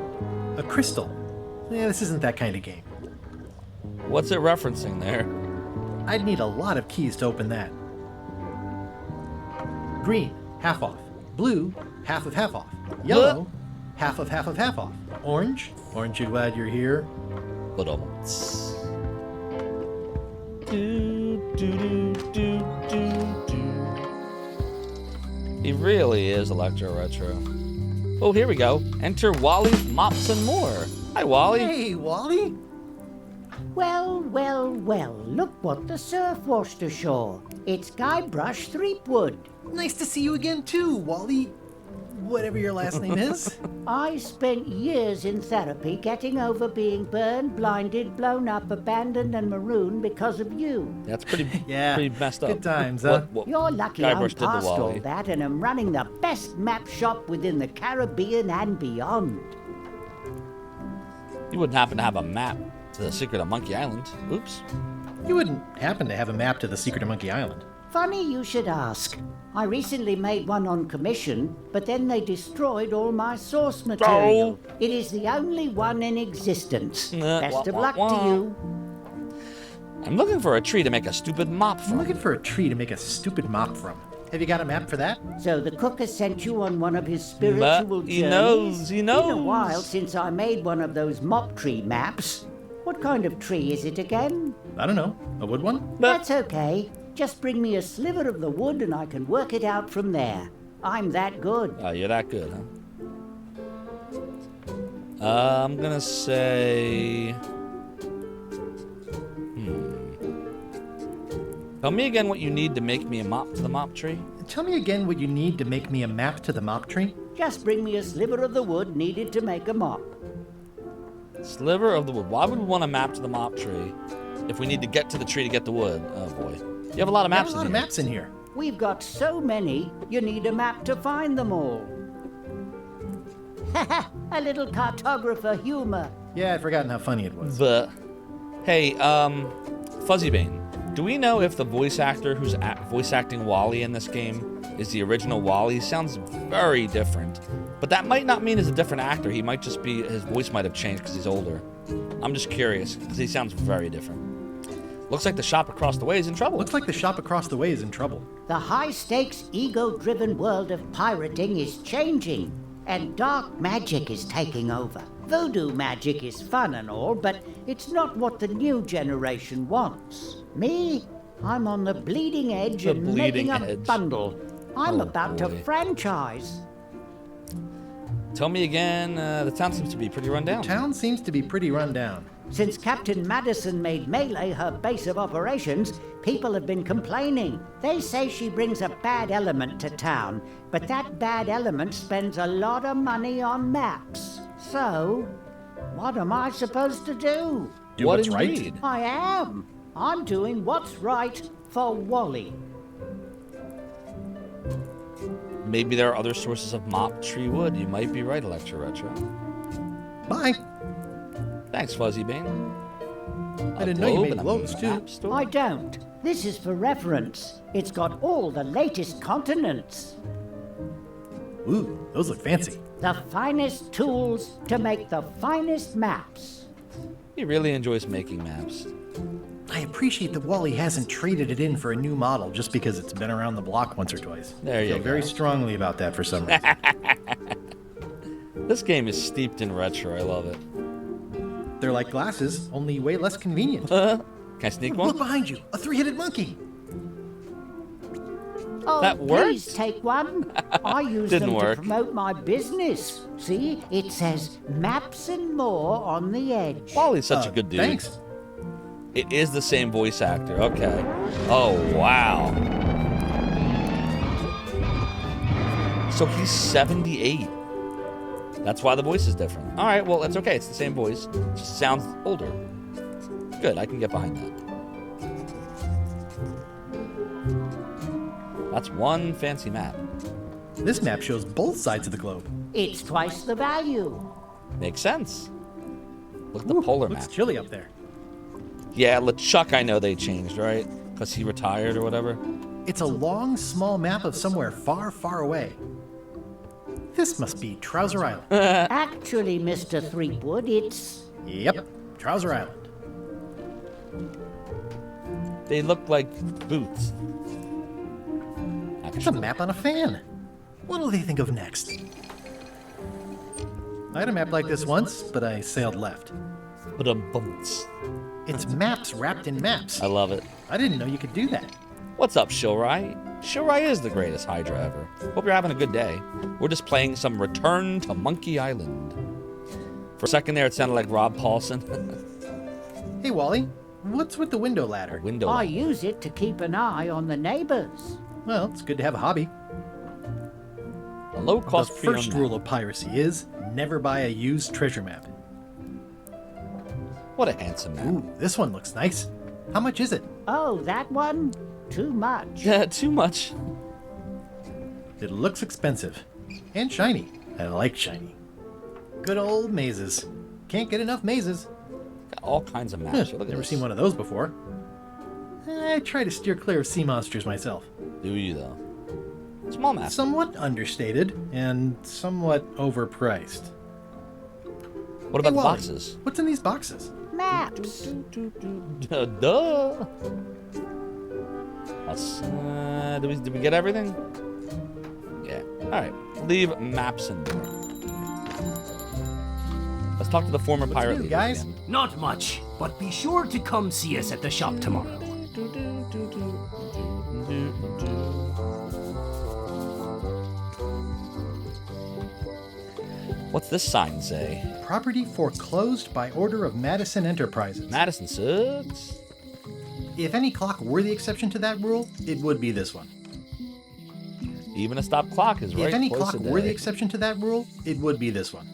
A crystal. Yeah, this isn't that kind of game. What's it referencing there? I'd need a lot of keys to open that. Green, half off. Blue, half of half off. Yellow, half of half of half off. Orange, aren't you glad you're here? But He really is Electro Retro. Oh, here we go. Enter Wally's Mops and More. Hi, Wally. Hey, Wally. Well, well, well, look what the surf washed ashore. It's Guybrush Threepwood. Nice to see you again too, Wally. Whatever your last name is. I spent years in therapy getting over being burned, blinded, blown up, abandoned, and marooned because of you. That's pretty, Yeah, pretty messed up. good times, huh? You're lucky I'm Guybrush did the past all Wally. that and am running the best map shop within the Caribbean and beyond. You wouldn't happen to have a map to the secret of Monkey Island. Oops. You wouldn't happen to have a map to the secret of Monkey Island. Funny you should ask. I recently made one on commission, but then they destroyed all my source material. It is the only one in existence. Best of luck to you. I'm looking for a tree to make a stupid mop I'm from. looking for a tree to make a stupid mop from. Have you got a map for that? So the cook has sent you on one of his spiritual But he journeys? knows, he It's been a knows. while since I made one of those mop tree maps. What kind of tree is it again? I don't know. A wood one? That's okay. Just bring me a sliver of the wood and I can work it out from there. I'm that good. Oh, you're that good, huh? I'm gonna say... Tell me again what you need to make me a mop to the mop tree. Tell me again what you need to make me a map to the mop tree. Just bring me a sliver of the wood needed to make a mop. Sliver of the wood. Why would we want a map to the mop tree if we need to get to the tree to get the wood? Oh, boy. You have a lot of maps in here. A lot of maps in here. We've got so many, you need a map to find them all. Haha, a little cartographer humor. Yeah, I'd forgotten how funny it was. But, hey, Fuzzy Bane, do we know if the voice actor who's voice acting Wally in this game is the original Wally? Sounds very different. But that might not mean he's a different actor. He might just be, his voice might have changed because he's older. I'm just curious, because he sounds very different. Looks like the shop across the way is in trouble. Looks like the shop across the way is in trouble. The high-stakes, ego-driven world of pirating is changing, and dark magic is taking over. Voodoo magic is fun and all, but it's not what the new generation wants. Me? I'm on the bleeding edge and making a bundle. I'm about to franchise. Tell me again, the town seems to be pretty run down. The town seems to be pretty run down. Since Captain Madison made Melee her base of operations, people have been complaining. They say she brings a bad element to town, but that bad element spends a lot of money on maps. So, what am I supposed to do? Do what's right? I am. I'm doing what's right for Wally. Maybe there are other sources of mop tree wood. You might be right, Electro Retro. Bye. Thanks, Fuzzy Bane. I didn't know you made globes, too. I don't. This is for reference. It's got all the latest continents. Ooh, those look fancy. The finest tools to make the finest maps. He really enjoys making maps. I appreciate that Wally hasn't traded it in for a new model just because it's been around the block once or twice. There you go. I feel very strongly about that for some reason. This game is steeped in retro. I love it. They're like glasses, only way less convenient. Can I sneak one? Look behind you, a three-headed monkey. Oh, that worked? Please take one. I use them to promote my business. See, it says maps and more on the edge. Wally's such a good dude. Thanks. It is the same voice actor. Okay. Oh, wow. So he's 78. That's why the voice is different. All right, well, that's okay. It's the same voice. It just sounds older. Good, I can get behind that. That's one fancy map. This map shows both sides of the globe. It's twice the value. Makes sense. Look at the polar map. It's chilly up there. Yeah, LeChuck, I know they changed, right? Because he retired or whatever. It's a long, small map of somewhere far, far away. This must be Trouser Island. Actually, Mr. Threepwood, it's... Yep, Trouser Island. They look like boots. It's a map on a fan. What'll they think of next? I had a map like this once, but I sailed left. It's maps wrapped in maps. I love it. I didn't know you could do that. What's up, Shilrai? Shilrai is the greatest Hydra ever. Hope you're having a good day. We're just playing some Return to Monkey Island. For a second there, it sounded like Rob Paulson. Hey, Wally. What's with the window ladder? I use it to keep an eye on the neighbors. Well, it's good to have a hobby. A low-cost The first rule of piracy is never buy a used treasure map. What a handsome map. Ooh, this one looks nice. How much is it? Oh, that one? Too much. Yeah, too much. It looks expensive. And shiny. I like shiny. Good old mazes. Can't get enough mazes. Got all kinds of maps. Look at Never this. seen one of those before. I try to steer clear of sea monsters myself. Do you, though? Small map. Somewhat understated and somewhat overpriced. What about the Wally, boxes? What's in these boxes? Maps. Duh. Did we get everything? Yeah. All right. Leave maps in there. Let's talk to the former pirate leader guys? again. Not much, but be sure to come see us at the shop tomorrow. What's this sign say? Property foreclosed by order of Madison Enterprises. Madison sucks. If any clock were the exception to that rule, it would be this one. Even a stop clock is right. If any twice clock a were the day. exception to that rule, it would be this one.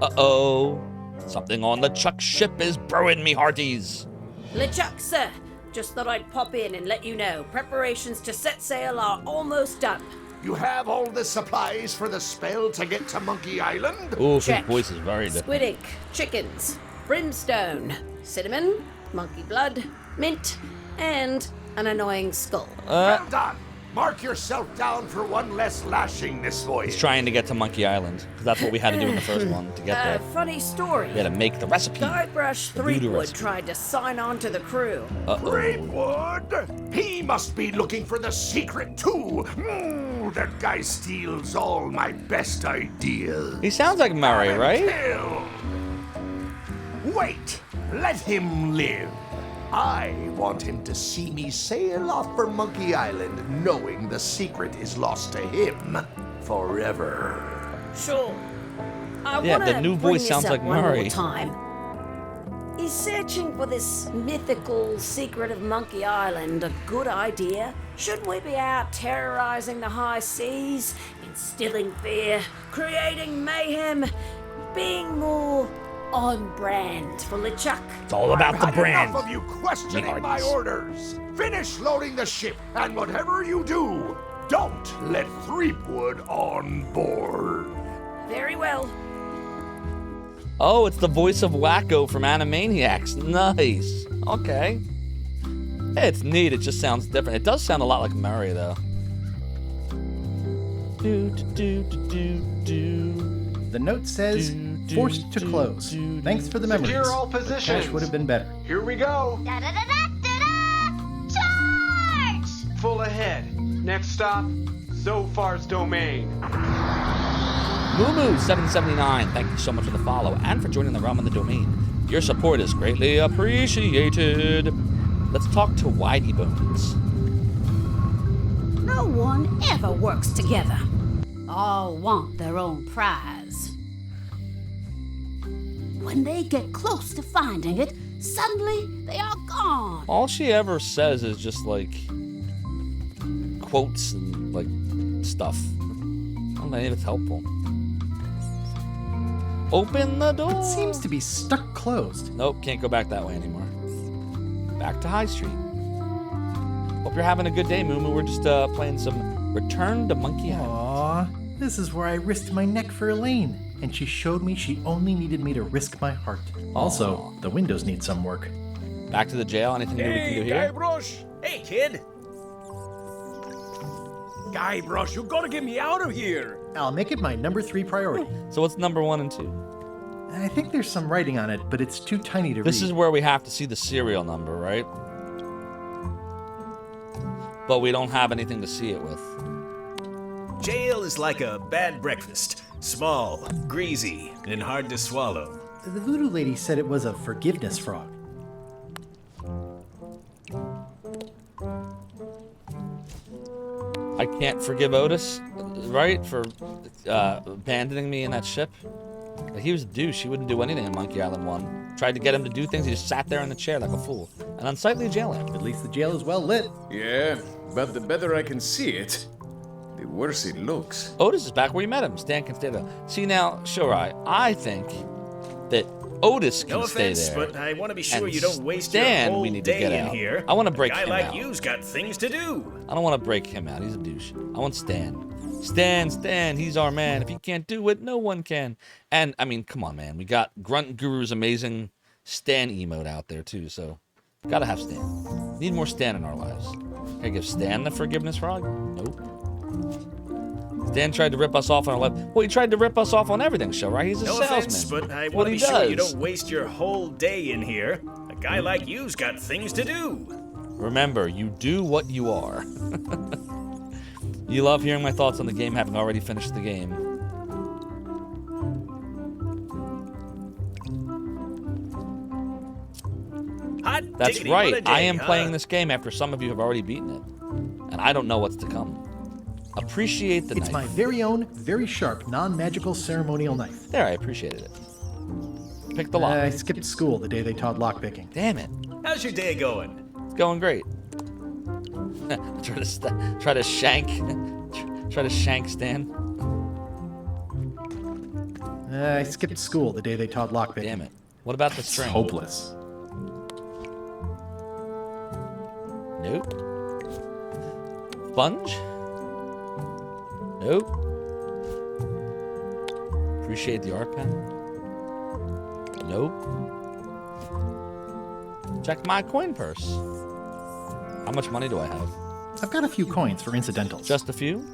Uh-oh. Something on the Chuck ship is brewing, me hearties. LeChuck, sir. Just thought I'd pop in and let you know. Preparations to set sail are almost done. You have all the supplies for the spell to get to Monkey Island? Oh, his Check. voice is very different. Squid ink, chickens, brimstone, cinnamon, monkey blood, mint, and an annoying skull. Well done. Mark yourself down for one less lashing this voyage. He's trying to get to Monkey Island, because that's what we had to do in the first one to get there. Funny story. We had to make the recipe. Guybrush The voodoo Threepwood recipe. tried to sign on to the crew. Uh-oh. Threepwood? He must be looking for the secret too. That guy steals all my best ideas. He sounds like Murray, right? Kill. Wait, let him live. I want him to see me sail off for Monkey Island knowing the secret is lost to him forever. Sure. I Yeah, wanna the new bring voice this sounds up like one Murray. More time. Is searching for this mythical secret of Monkey Island a good idea? Shouldn't we be out terrorizing the high seas, instilling fear, creating mayhem, being more on brand for LeChuck? It's all about I've the had brand. enough of you questioning Me my hearties. orders. Finish loading the ship, and whatever you do, don't let Threepwood on board. Very well. Oh, it's the voice of Wacko from Animaniacs. Nice. Okay. Hey, it's neat. It just sounds different. It does sound a lot like Murray, though. The note says, forced to close. Thanks for the memories. Secure all but positions. cash would have been better. Here we go. Charge! Full ahead. Next stop, Zophar's domain. Moo779, thank you so much for the follow and for joining the realm and the domain. Your support is greatly appreciated. Let's talk to Whitey Bones. No one ever works together. All want their own prize. When they get close to finding it, suddenly they are gone. All she ever says is just like quotes and like stuff. I don't know if it's helpful. Open the door. It seems to be stuck closed. Nope, can't go back that way anymore. Back to High Street. Hope you're having a good day, Moo. We're just playing some Return to Monkey Island. Aw, this is where I risked my neck for Elaine, and she showed me she only needed me to risk my heart. Also, the windows need some work. Back to the jail. Anything new we can do here? Guybrush! Hey, kid! Guybrush, you gotta get me out of here! I'll make it my number 3 priority. So what's number 1 and 2? I think there's some writing on it, but it's too tiny to read. This is where we have to see the serial number, right? But we don't have anything to see it with. Jail is like a bad breakfast. Small, greasy, and hard to swallow. The voodoo lady said it was a forgiveness frog. I can't forgive Otis, right, for abandoning me in that ship. Like, he was a douche. He wouldn't do anything in Monkey Island 1. Tried to get him to do things. He just sat there in the chair like a fool. An unsightly jailer. At least the jail is well lit. Yeah, but the better I can see it, the worse it looks. Otis is back where you met him. Stan can stay there. See now, Shorai, I think that Otis can No stay offense, there. but I want to be sure And you don't waste Stan, your whole we need to day get in out. here. I want to break a guy him like out. you's got things to do. I don't want to break him out. He's a douche. I want Stan. Stan, he's our man. If he can't do it, no one can. And, I mean, come on, man. We got Grunt Guru's amazing Stan emote out there, too, so gotta have Stan. Need more Stan in our lives. Can I give Stan the forgiveness frog? Nope. Stan tried to rip us off on our life. Well, he tried to rip us off on everything, show, right? He's a No salesman. offense, but I What want to he be sure you does. don't waste your whole day in here. A guy like you's got things to do. Remember, you do what you are. You love hearing my thoughts on the game, having already finished the game. That's diggity, what a right. day, I am huh? playing this game after some of you have already beaten it. And I don't know what's to come. Appreciate the It's knife. my very own, very sharp, non-magical ceremonial knife. There, I appreciated it. Pick the lock. I skipped school the day they taught lockpicking. Damn it. How's your day going? It's going great. try to shank Stan. I skipped school the day they taught lockpicking. Damn it. What about the string? Hopeless. Nope. Sponge? Nope. Appreciate the art pen? Nope. Check my coin purse. How much money do I have? I've got a few coins for incidentals. Just a few?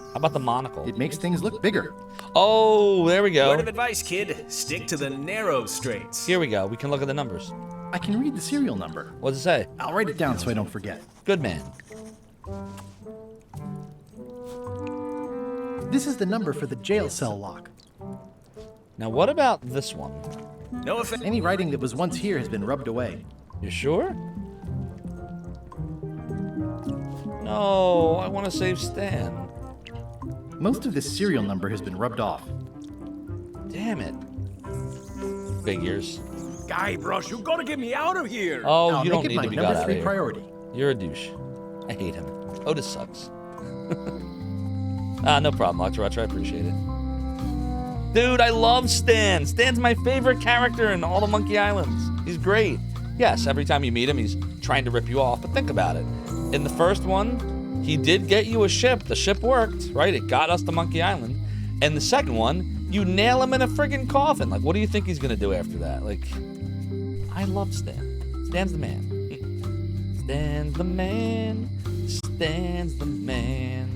How about the monocle? It makes things look bigger. Oh, there we go. Word of advice, kid. Stick to the narrow straights. Here we go. We can look at the numbers. I can read the serial number. What does it say? I'll write it down so I don't forget. Good man. This is the number for the jail cell lock. Now, what about this one? No offense. Any writing that was once here has been rubbed away. You sure? No, I want to save Stan. Most of this serial number has been rubbed off. Damn it. Figures. Guybrush, you gotta get me out of here. Oh, I'll you don't make it need my to be got number out 3 of here. priority. You're a douche. I hate him. Otis sucks. No problem, Octorach. I appreciate it. Dude, I love Stan. Stan's my favorite character in all the Monkey Islands. He's great. Yes, every time you meet him, he's trying to rip you off, but think about it. In the first one, he did get you a ship. The ship worked, right? It got us to Monkey Island. And the second one, you nail him in a friggin' coffin. Like, what do you think he's gonna do after that? Like, I love Stan. Stan's the man. Stan's the man. Stan's the man.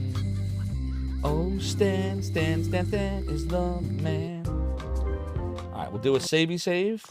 Oh, Stan is the man. All right, we'll do a savey save.